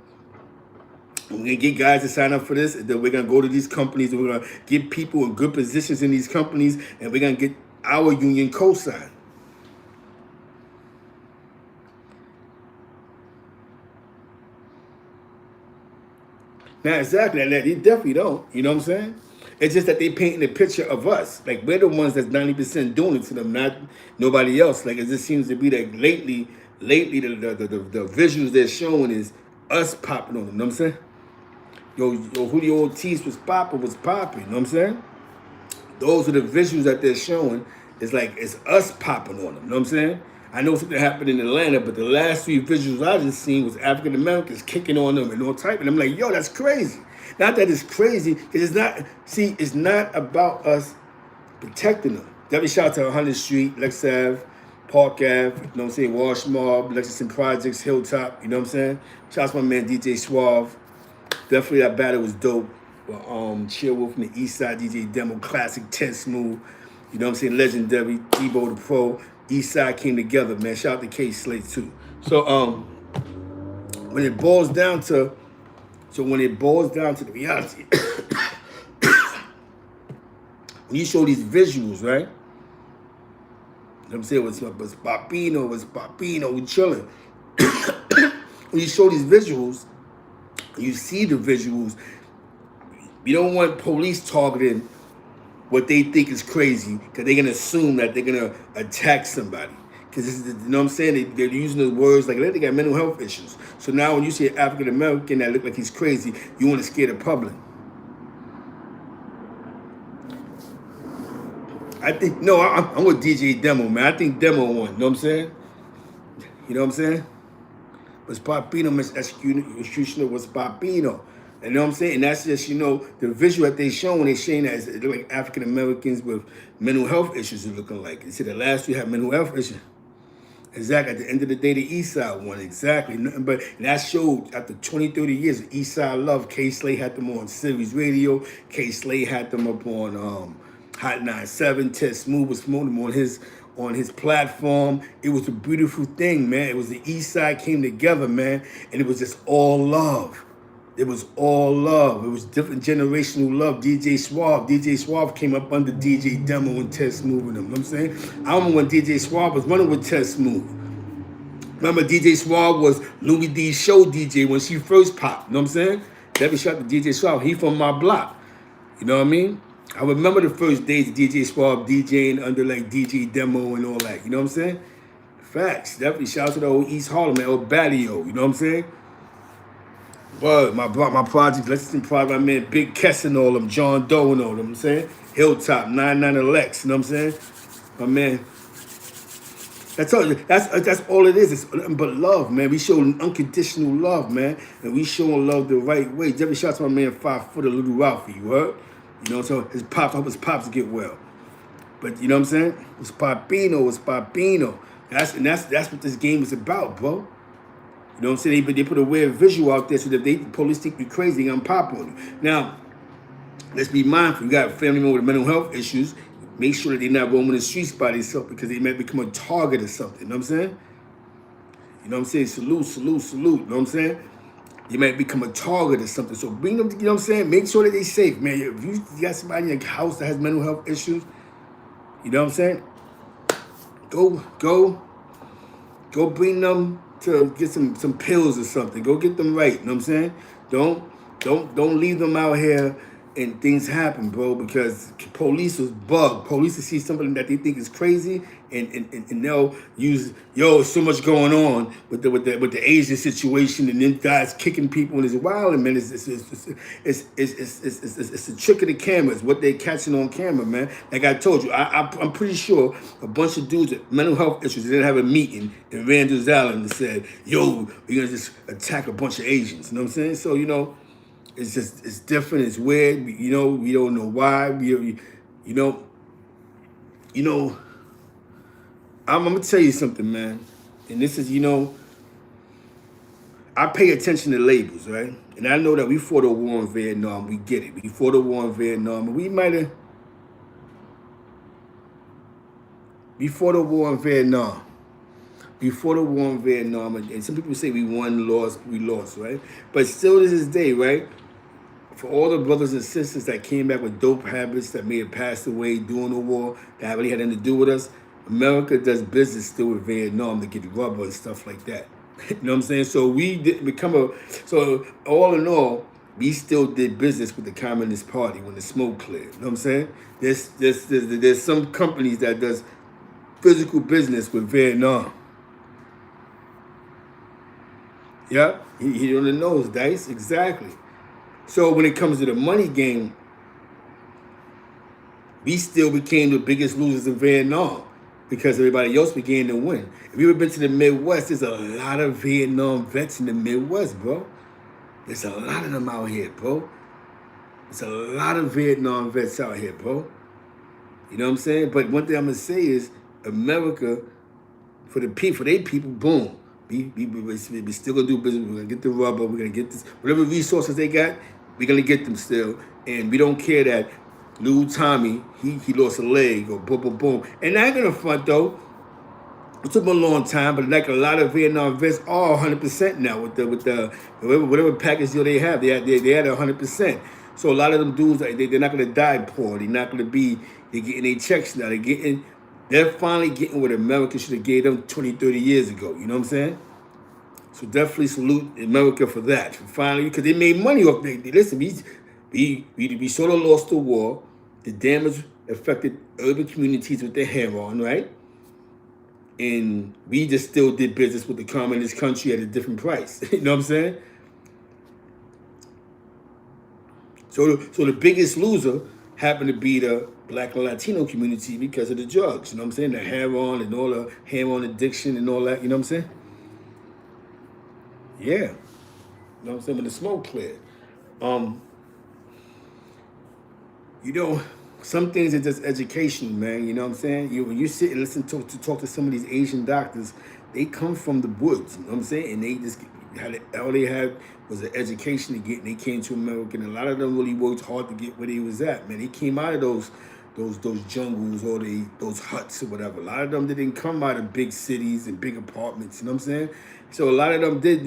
We're gonna get guys to sign up for this, and then we're gonna go to these companies, and we're gonna get people in good positions in these companies, and we're gonna get our union co-signed. Now, exactly, they definitely don't. You know what I'm saying? It's just that they painting a picture of us. Like, we're the ones that's 90% doing it to them, not nobody else. Like, it just seems to be that lately, the visuals they're showing is us popping on them. You know what I'm saying? Yo, Julio Ortiz was popping. You know what I'm saying? Those are the visuals that they're showing. It's like, it's us popping on them. You know what I'm saying? I know something happened in Atlanta, but the last 3 visuals I just seen was African Americans kicking on them and all type. And I'm like, yo, that's crazy. Not that it's crazy, because it's not about us protecting them. Definitely shout out to 100th Street, Lex Ave, Park Ave, you know what I'm saying, Wash Mob, Lexington Projects, Hilltop, you know what I'm saying? Shout out to my man DJ Suave. Definitely that battle was dope. Chill Wolf from the East Side, DJ Demo, Classic, 10 Smooth, you know what I'm saying, legendary, Debo the Pro. East Side came together, man. Shout out to K Slate too. So when it boils down to the reality, when you show these visuals, right? You know what I'm saying? What's Papino, we chilling. When you show these visuals, you see the visuals, you don't want police targeting what they think is crazy, because they're gonna assume that they're gonna attack somebody. Because you know what I'm saying? They're using the words like they got mental health issues. So now when you see an African American that look like he's crazy, you want to scare the public. I'm with DJ Demo, man. I think Demo won. You know what I'm saying? You know what I'm saying? Was Papino executioner was Papino. You know what I'm saying? And that's just, the visual that they showing, they're saying that it look like African Americans with mental health issues are looking like. You see, the last 3 have mental health issues. Exactly. At the end of the day, the East Side won. Exactly. But that showed after 20, 30 years, the East Side love. K Slade had them on Sirius Radio. K Slade had them up on Hot 97. Ted Smooth was promoting them on his platform. It was a beautiful thing, man. It was the East Side came together, man, and it was just all love. It was all love. It was different generational love. DJ Suave came up under DJ Demo and Ted Smooth with them. You know what I'm saying? I remember when DJ Suave was running with Ted Smooth. Remember DJ Suave was Louis D's show DJ when she first popped. You know what I'm saying? Debbie shout out to DJ Suave. He from my block. You know what I mean? I remember the first days of DJ Suave DJing under like DJ Demo and all that. You know what I'm saying? Facts. Definitely shout out to the old East Harlem, man, old Balio. You know what I'm saying? But my projects, Lexington Project, my man, Big Kess and all them, John Doe and all them, you know what I'm saying? Hilltop, 99 Lex, you know what I'm saying? My man. That's all it is. It's nothing but love, man. We show unconditional love, man. And we showing love the right way. Definitely shout out to my man 5 Foot, Little Ralphie, you heard? You know, so his pops, I hope his pops get well. But you know what I'm saying? It's Papino. That's what this game is about, bro. You know what I'm saying? They put a weird visual out there so that the police think you're crazy, they're gonna pop on you. Now, let's be mindful. You got a family member with mental health issues. Make sure that they're not roaming the streets by themselves because they might become a target or something. You know what I'm saying? You know what I'm saying? Salute, salute, salute. You know what I'm saying? They might become a target or something. So bring them, you know what I'm saying? Make sure that they're safe, man. If you got somebody in your house that has mental health issues, you know what I'm saying? Go bring them to get some pills or something. Go get them right. You know what I'm saying? Don't leave them out here and things happen, bro, because police was bugged. Police will see something that they think is crazy and they'll use, there's so much going on with the Asian situation and them guys kicking people and it's wild, and man, it's a trick of the cameras, what they're catching on camera, man. Like I told you, I'm pretty sure a bunch of dudes with mental health issues didn't have a meeting in Randall's Island and said, we're gonna just attack a bunch of Asians. You know what I'm saying? So, it's different, it's weird, we don't know why, I'm gonna tell you something, man, and this is, I pay attention to labels, right? And I know that we fought a war in Vietnam, we get it, we fought a war in Vietnam, and we fought a war in Vietnam. We fought a war in Vietnam, and some people say we won, we lost, right? But still to this day, right? For all the brothers and sisters that came back with dope habits that may have passed away during the war, that really had nothing to do with us, America does business still with Vietnam to get rubber and stuff like that. You know what I'm saying? So we didn't so all in all, we still did business with the Communist Party when the smoke cleared. You know what I'm saying? There's some companies that does physical business with Vietnam. Yeah, he on the nose, Dice, exactly. So when it comes to the money game, we still became the biggest losers in Vietnam because everybody else began to win. If you ever been to the Midwest, there's a lot of Vietnam vets in the Midwest, bro. There's a lot of them out here, bro. There's a lot of Vietnam vets out here, bro. You know what I'm saying? But one thing I'm gonna say is America, for their people, boom. We still gonna do business. We're gonna get the rubber. We're gonna get this. Whatever resources they got, we're gonna get them still. And we don't care that little Tommy, he lost a leg or boom, boom, boom. And I ain't gonna front though. It took them a long time, but like a lot of Vietnam vets are 100% now with the whatever package deal they have. They had 100%. So a lot of them dudes, they're not gonna die poor. They're not gonna be. They're getting their checks now. They're finally getting what America should have gave them 20, 30 years ago. You know what I'm saying? So definitely salute America for that. Finally, because they made money off it. Listen, we sort of lost the war. The damage affected urban communities with the heroin, right? And we just still did business with the communist country at a different price. You know what I'm saying? So the biggest loser happened to be the Black and Latino community because of the drugs. You know what I'm saying? The heroin and all the heroin addiction and all that. You know what I'm saying? Yeah. You know what I'm saying? When the smoke cleared. Some things are just education, man. You know what I'm saying? When you sit and listen to talk to some of these Asian doctors, they come from the woods. You know what I'm saying? And they just all they had was an education to get, and they came to America. And a lot of them really worked hard to get where they was at, man. They came out of those jungles or those huts or whatever. A lot of them didn't come out of big cities and big apartments. You know what I'm saying? So a lot of them did,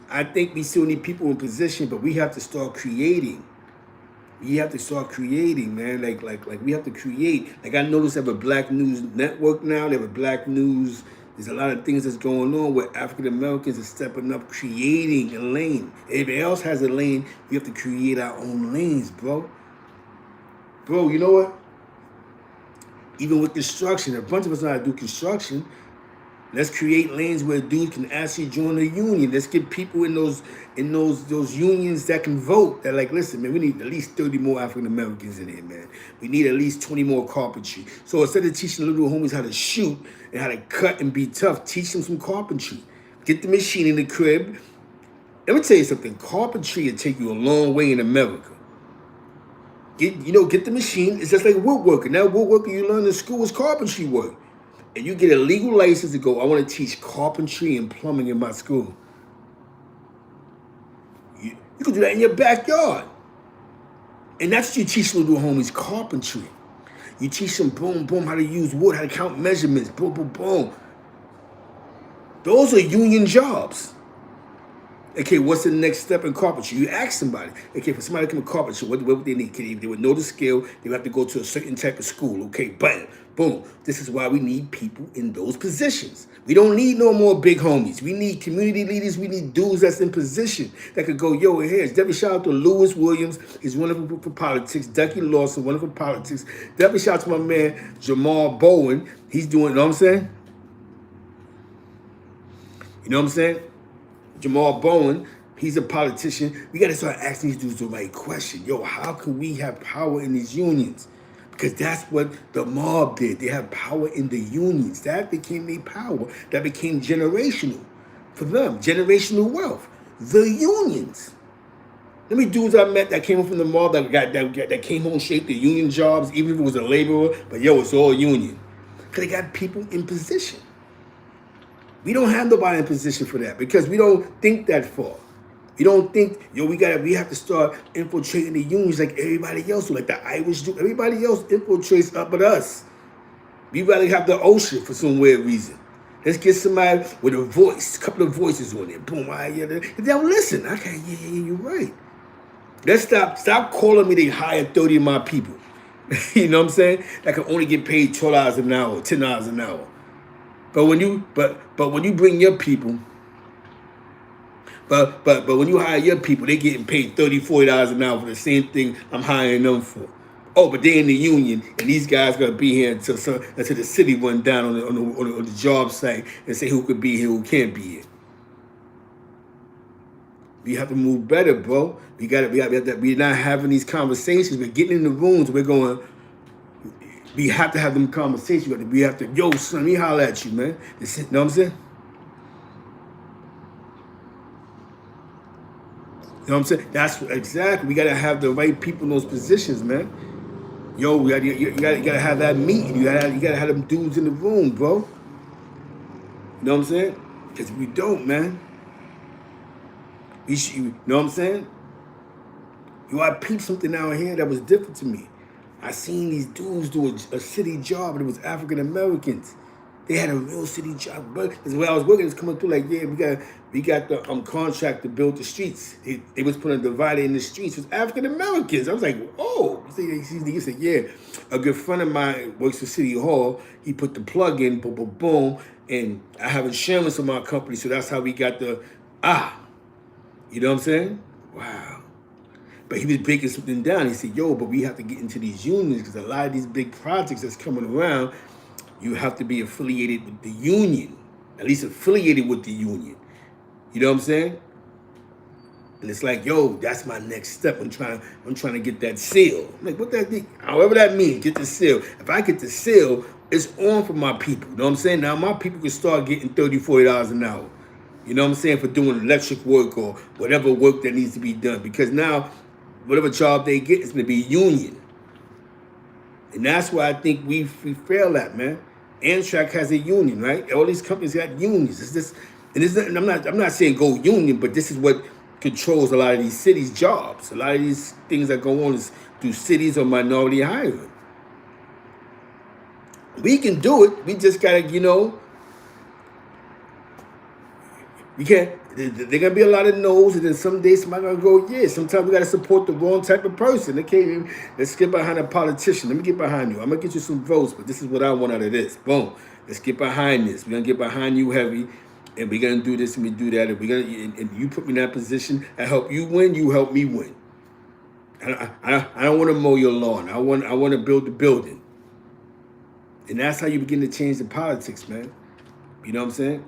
I think we still need people in position, but we have to start creating. We have to start creating, man. Like we have to create. Like I noticed they have a Black News Network now. They have a Black News. There's a lot of things that's going on where African Americans are stepping up, creating a lane. Everybody else has a lane. We have to create our own lanes, bro. Bro, you know what? Even with construction, a bunch of us know how to do construction. Let's create lanes where dudes can actually join a union. Let's get people in those unions that can vote. That like, listen, man, we need at least 30 more African Americans in here, man. We need at least 20 more carpentry. So instead of teaching the little homies how to shoot and how to cut and be tough, teach them some carpentry. Get the machine in the crib. Let me tell you something. Carpentry will take you a long way in America. Get the machine. It's just like woodworking. Now woodworking you learn in school is carpentry work. And you get a legal license to go, I want to teach carpentry and plumbing in my school. You can do that in your backyard. And that's what you teach little homies, carpentry. You teach them, boom, boom, how to use wood, how to count measurements, boom, boom, boom. Those are union jobs. Okay, what's the next step in carpentry? You ask somebody. Okay, for somebody to come to carpentry, what would they need? They would know the skill. They would have to go to a certain type of school. Okay, bam, boom. This is why we need people in those positions. We don't need no more big homies. We need community leaders. We need dudes that's in position that could go, yo, here's Debbie. Shout out to Lewis Williams. He's wonderful for politics. Ducky Lawson, wonderful for politics. Debbie, shout out to my man Jamal Bowen. He's doing, you know what I'm saying? You know what I'm saying? Jamal Bowen, he's a politician. We got to start asking these dudes the right question. Yo, how can we have power in these unions? Because that's what the mob did. They have power in the unions. That became their power. That became generational for them. Generational wealth. The unions. Let me dudes I met that came from the mob that came home shaped the union jobs, even if it was a laborer. But yo, it's all union. Because they got people in position. We don't have nobody in position for that because we don't think that far. We don't think, yo, we have to start infiltrating the unions like everybody else, like the Irish do. Everybody else infiltrates up at us. We rather have the ocean for some weird reason. Let's get somebody with a voice, a couple of voices on there. Boom, they don't listen. Okay, yeah, you're right. Let's stop calling me they hired 30 of my people. You know what I'm saying? That can only get paid $12 an hour, $10 an hour. But when you bring your people, but when you hire your people, they getting paid $30, $40 an hour for the same thing I'm hiring them for. Oh, but they're in the union, and these guys gonna be here until the city went down on the job site and say who could be here, who can't be here. We have to move better, bro. We're not having these conversations. We're getting in the rooms. We're going. We have to have them conversations. We have to, yo, son, let me holler at you, man. You know what I'm saying? You know what I'm saying? That's exactly. We gotta have the right people in those positions, man. Yo, you gotta have that meeting. You gotta have them dudes in the room, bro. You know what I'm saying? Because we don't, man. You know what I'm saying? Yo, I peeped something out here that was different to me. I seen these dudes do a city job, and it was African Americans. They had a real city job. But when I was working, it's coming through like, yeah, we got the contract to build the streets. They was putting a divider in the streets. It was African Americans. I was like, oh. He said, yeah. A good friend of mine works for City Hall. He put the plug in, boom, boom, boom. And I have insurance on my company, so that's how we got the, You know what I'm saying? Wow. But he was breaking something down. He said, yo, but we have to get into these unions because a lot of these big projects that's coming around, you have to be affiliated with the union, at least affiliated with the union. You know what I'm saying? And it's like, yo, that's my next step. I'm trying to get that seal. I'm like, what that mean? However that means, get the seal. If I get the seal, it's on for my people. You know what I'm saying? Now my people can start getting $30, $40 an hour. You know what I'm saying? For doing electric work or whatever work that needs to be done. Because now, whatever job they get is going to be union. And that's why I think we fail at, man. Amtrak has a union, right? All these companies got unions. And I'm not saying go union, but this is what controls a lot of these cities' jobs. A lot of these things that go on is through cities or minority hiring. We can do it. We just got to, we can't. There gonna be a lot of no's, and then some days somebody gonna go, yeah. Sometimes we gotta support the wrong type of person. Okay, let's get behind a politician. Let me get behind you. I'm gonna get you some votes, but this is what I want out of this. Boom. Let's get behind this. We're gonna get behind you heavy, and we're gonna do this and we do that. And you put me in that position. I help you win. You help me win. I don't want to mow your lawn. I want to build the building. And that's how you begin to change the politics, man. You know what I'm saying?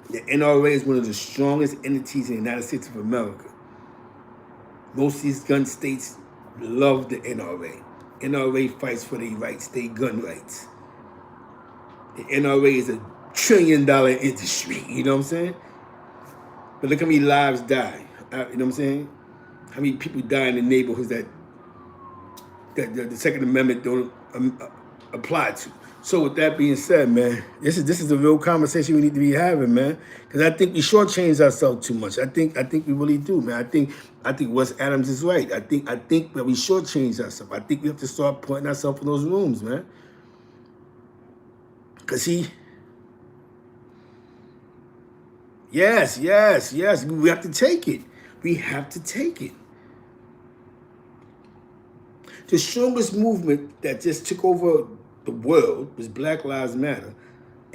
The NRA is one of the strongest entities in the United States of America. Most of these gun states love the NRA. NRA fights for their rights, their gun rights. The NRA is a $1 trillion industry, you know what I'm saying? But look how many lives die, you know what I'm saying? How many people die in the neighborhoods that that the Second Amendment don't apply to. So with that being said, man, this is the real conversation we need to be having, man. Because I think we shortchange ourselves too much. I think we really do, man. I think Wes Adams is right. I think that we shortchange ourselves. I think we have to start putting ourselves in those rooms, man. Cause yes. We have to take it. We have to take it. The strongest movement that just took over the world was Black Lives Matter,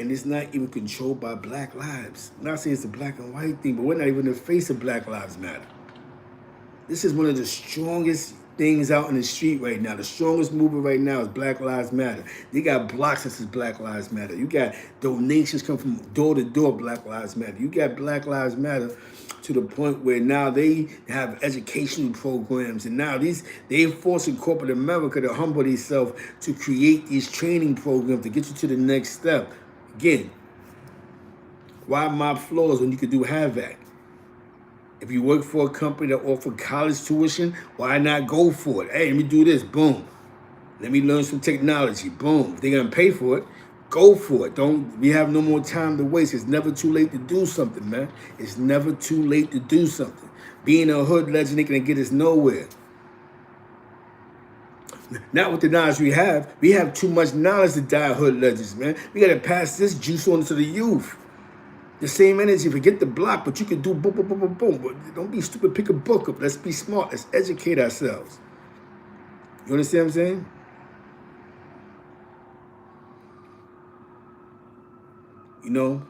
and it's not even controlled by Black lives. I'm not saying it's a black and white thing, but we're not even in the face of Black Lives Matter. This is one of the strongest things out in the street right now. The strongest movement right now is Black Lives Matter. You got blocks that says Black Lives Matter. You got donations come from door to door, Black Lives Matter. You got Black Lives Matter to the point where now they have educational programs, and now they're forcing corporate America to humble themselves to create these training programs to get you to the next step. Again, why mop floors when you could do havoc? If you work for a company that offers college tuition, why not go for it? Hey, let me do this, boom. Let me learn some technology, boom. If they're gonna pay for it, go for it. We have no more time to waste. It's never too late to do something, man. It's never too late to do something. Being a hood legend ain't gonna get us nowhere. Not with the knowledge we have. We have too much knowledge to die hood legends, man. We gotta pass this juice on to the youth. The same energy, forget the block, but you can do boom, boom, boom, boom, boom. But don't be stupid, pick a book up. Let's be smart. Let's educate ourselves. You understand what I'm saying? You know,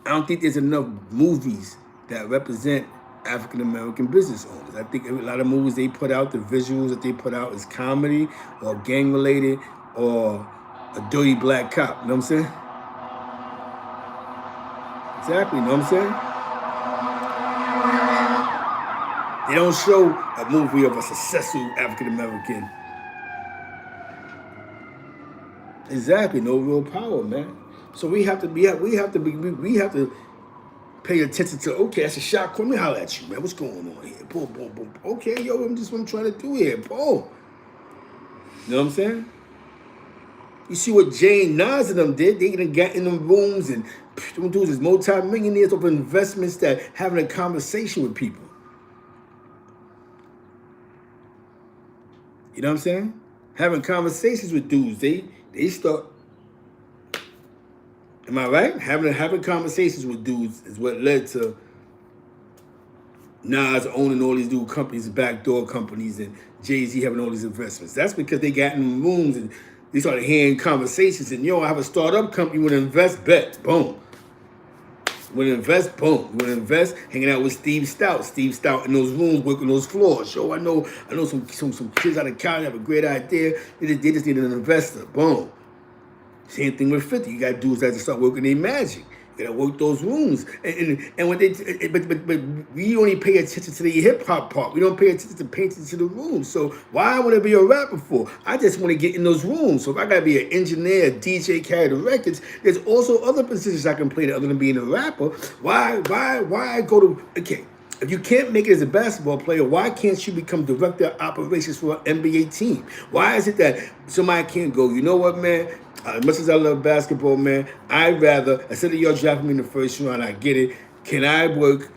I don't think there's enough movies that represent African American business owners. I think a lot of movies they put out, the visuals that they put out is comedy or gang related or a dirty black cop. You know what I'm saying? Exactly, you know what I'm saying? They don't show a movie of a successful African American. Exactly, no real power, man. So we have to pay attention to, okay, that's a shot. Let me holler at you, man. What's going on here? Boom, boom, boom. Okay, yo, I'm just what I'm trying to do here. Boom. You know what I'm saying? You see what Jay and Nas and them did? They done got in them rooms and them dudes is multi-millionaires over investments that having a conversation with people. You know what I'm saying? Having conversations with dudes. They start. Am I right? Having conversations with dudes is what led to Nas owning all these new companies, backdoor companies, and Jay-Z having all these investments. That's because they got in rooms and they started hearing conversations and, yo, I have a startup company, you want to invest, bet, boom. You want to invest, boom. You want to invest, hanging out with Steve Stout in those rooms, working those floors. Yo, I know some kids out of Cali have a great idea. They just need an investor, boom. Same thing with 50. You got dudes that have to start working their magic. You gotta work those rooms. And when but we only pay attention to the hip hop part. We don't pay attention to painting to the rooms. So why I want to be a rapper for? I just want to get in those rooms. So if I gotta be an engineer, a DJ, carry the records, there's also other positions I can play other than being a rapper. Why I go to, okay, if you can't make it as a basketball player, why can't you become director of operations for an NBA team? Why is it that somebody can't go, you know what, man? As much as I love basketball, man, I'd rather, instead of y'all drafting me in the first round, I get it, can I work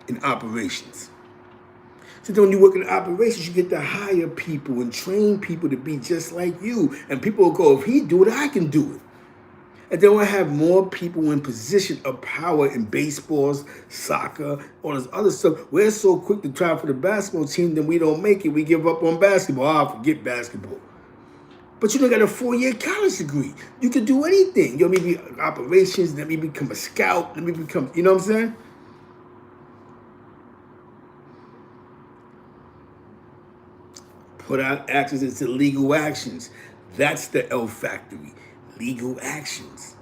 in operations? So then when you work in operations, you get to hire people and train people to be just like you. And people will go, if he do it, I can do it. And then we'll have more people in position of power in baseballs, soccer, all this other stuff. We're so quick to try for the basketball team, then we don't make it. We give up on basketball. Oh, forget basketball. But you don't got a 4-year college degree. You can do anything. You know, maybe operations, let me become a scout, let me become, you know what I'm saying? Put out actions into legal actions. That's the L factory. Legal actions.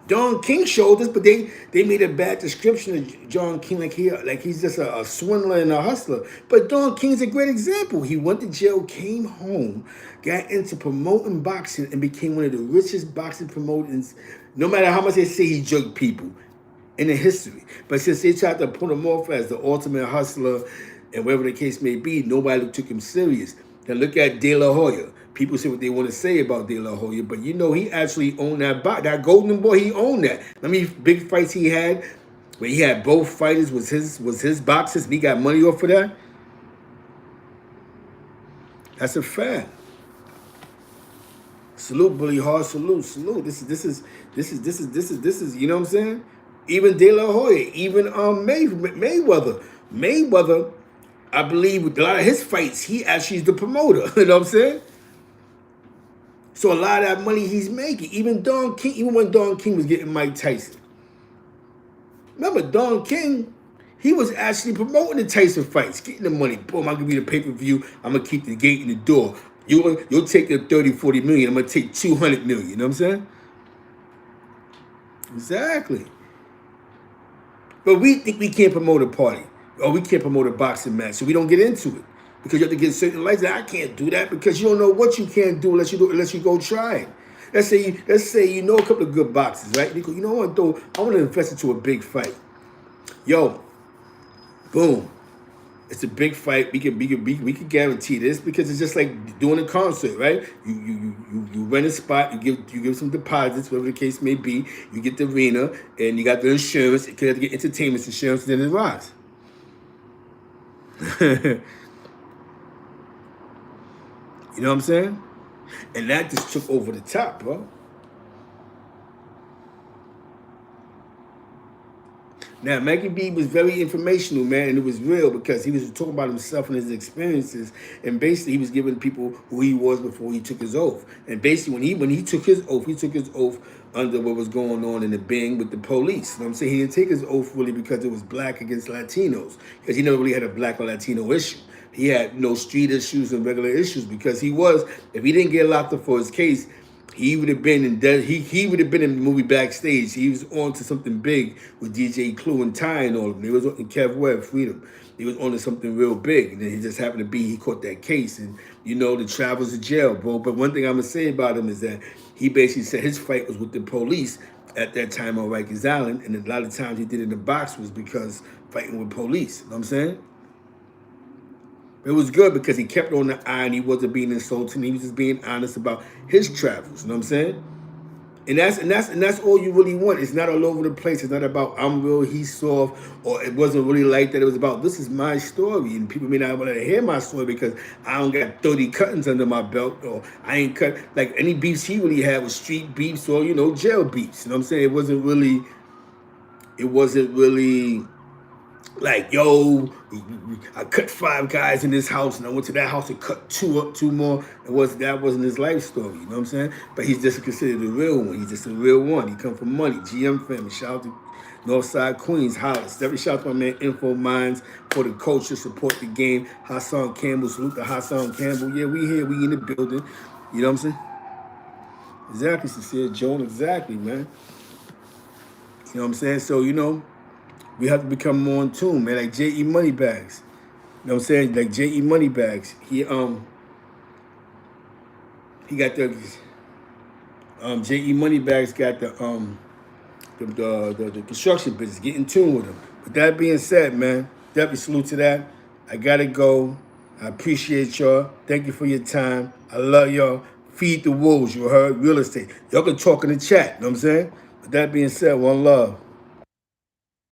John King showed us, but they made a bad description of John King like he's just a swindler and a hustler. But John King's a great example. He went to jail, came home, got into promoting boxing, and became one of the richest boxing promoters. No matter how much they say he jerked people, in the history. But since they tried to put him off as the ultimate hustler and whatever the case may be, nobody took him serious. Now look at De La Hoya. People say what they want to say about De La Hoya, but you know he actually owned that Golden Boy. He owned that. I mean, big fights he had, where he had both fighters was his boxes, and he got money off of that. That's a fact. Salute, Billy Hard. Salute. This is. You know what I'm saying? Even De La Hoya, even Mayweather. I believe with a lot of his fights, he actually is the promoter. You know what I'm saying? So a lot of that money he's making, even when Don King was getting Mike Tyson. Remember, Don King, he was actually promoting the Tyson fights, getting the money. Boom, I'll give you the pay-per-view. I'm going to keep the gate in the door. You'll take the 30, 40 million. I'm going to take 200 million. You know what I'm saying? Exactly. But we think we can't promote a party. Or we can't promote a boxing match, so we don't get into it. Because you have to get certain licenses. I can't do that because you don't know what you can't do unless you go try it. Let's say you know a couple of good boxers, right? You go, you know what though? I want to invest into a big fight. Yo, boom. It's a big fight. We can guarantee this because it's just like doing a concert, right? You rent a spot, you give some deposits, whatever the case may be. You get the arena and you got the insurance. You have to get entertainment insurance, and then it rides. You know what I'm saying? And that just took over the top, bro. Now, Mikey B was very informational, man, and it was real because he was talking about himself and his experiences, and basically he was giving people who he was before he took his oath. And basically when he took his oath under what was going on in the Bing with the police. You know what I'm saying? He didn't take his oath really because it was black against Latinos, because he never really had a black or Latino issue. He had no street issues and regular issues because if he didn't get locked up for his case, he would have been in the movie Backstage. He was on to something big with DJ Clue and Ty and all of them. He was on Kev Webb, Freedom. He was on to something real big. And then he just happened to he caught that case. And, you know, the travels to jail, bro. But one thing I'm going to say about him is that he basically said his fight was with the police at that time on Rikers Island. And a lot of times he did in the box was because fighting with police. You know what I'm saying? It was good because he kept on the eye and he wasn't being insulting. He was just being honest about his travels. You know what I'm saying? And that's all you really want. It's not all over the place. It's not about I'm real, he's soft, or it wasn't really like that. It was about this is my story, and people may not want to hear my story because I don't got 30 cuttings under my belt, or I ain't cut like any beefs he really had was street beefs or jail beefs. You know what I'm saying? It wasn't really. Like, yo, I cut 5 guys in this house, and I went to that house and cut 2 more. That wasn't his life story, you know what I'm saying? But he's just considered a real one. He's just a real one. He come from money. GM family. Shout out to Northside Queens, Hollis. Every shout out to my man Info Minds for the culture, support the game. Hassan Campbell, salute to Hassan Campbell. Yeah, we here, we in the building. You know what I'm saying? Exactly, Sincere Joan, exactly, man. You know what I'm saying? So, we have to become more in tune, man. Like J.E. Moneybags. You know what I'm saying? Like J.E. Moneybags. He got the J.E. Moneybags got the construction business. Get in tune with him. With that being said, man, definitely salute to that. I gotta go. I appreciate y'all. Thank you for your time. I love y'all. Feed the wolves, you heard? Real estate. Y'all can talk in the chat, you know what I'm saying? With that being said, one love.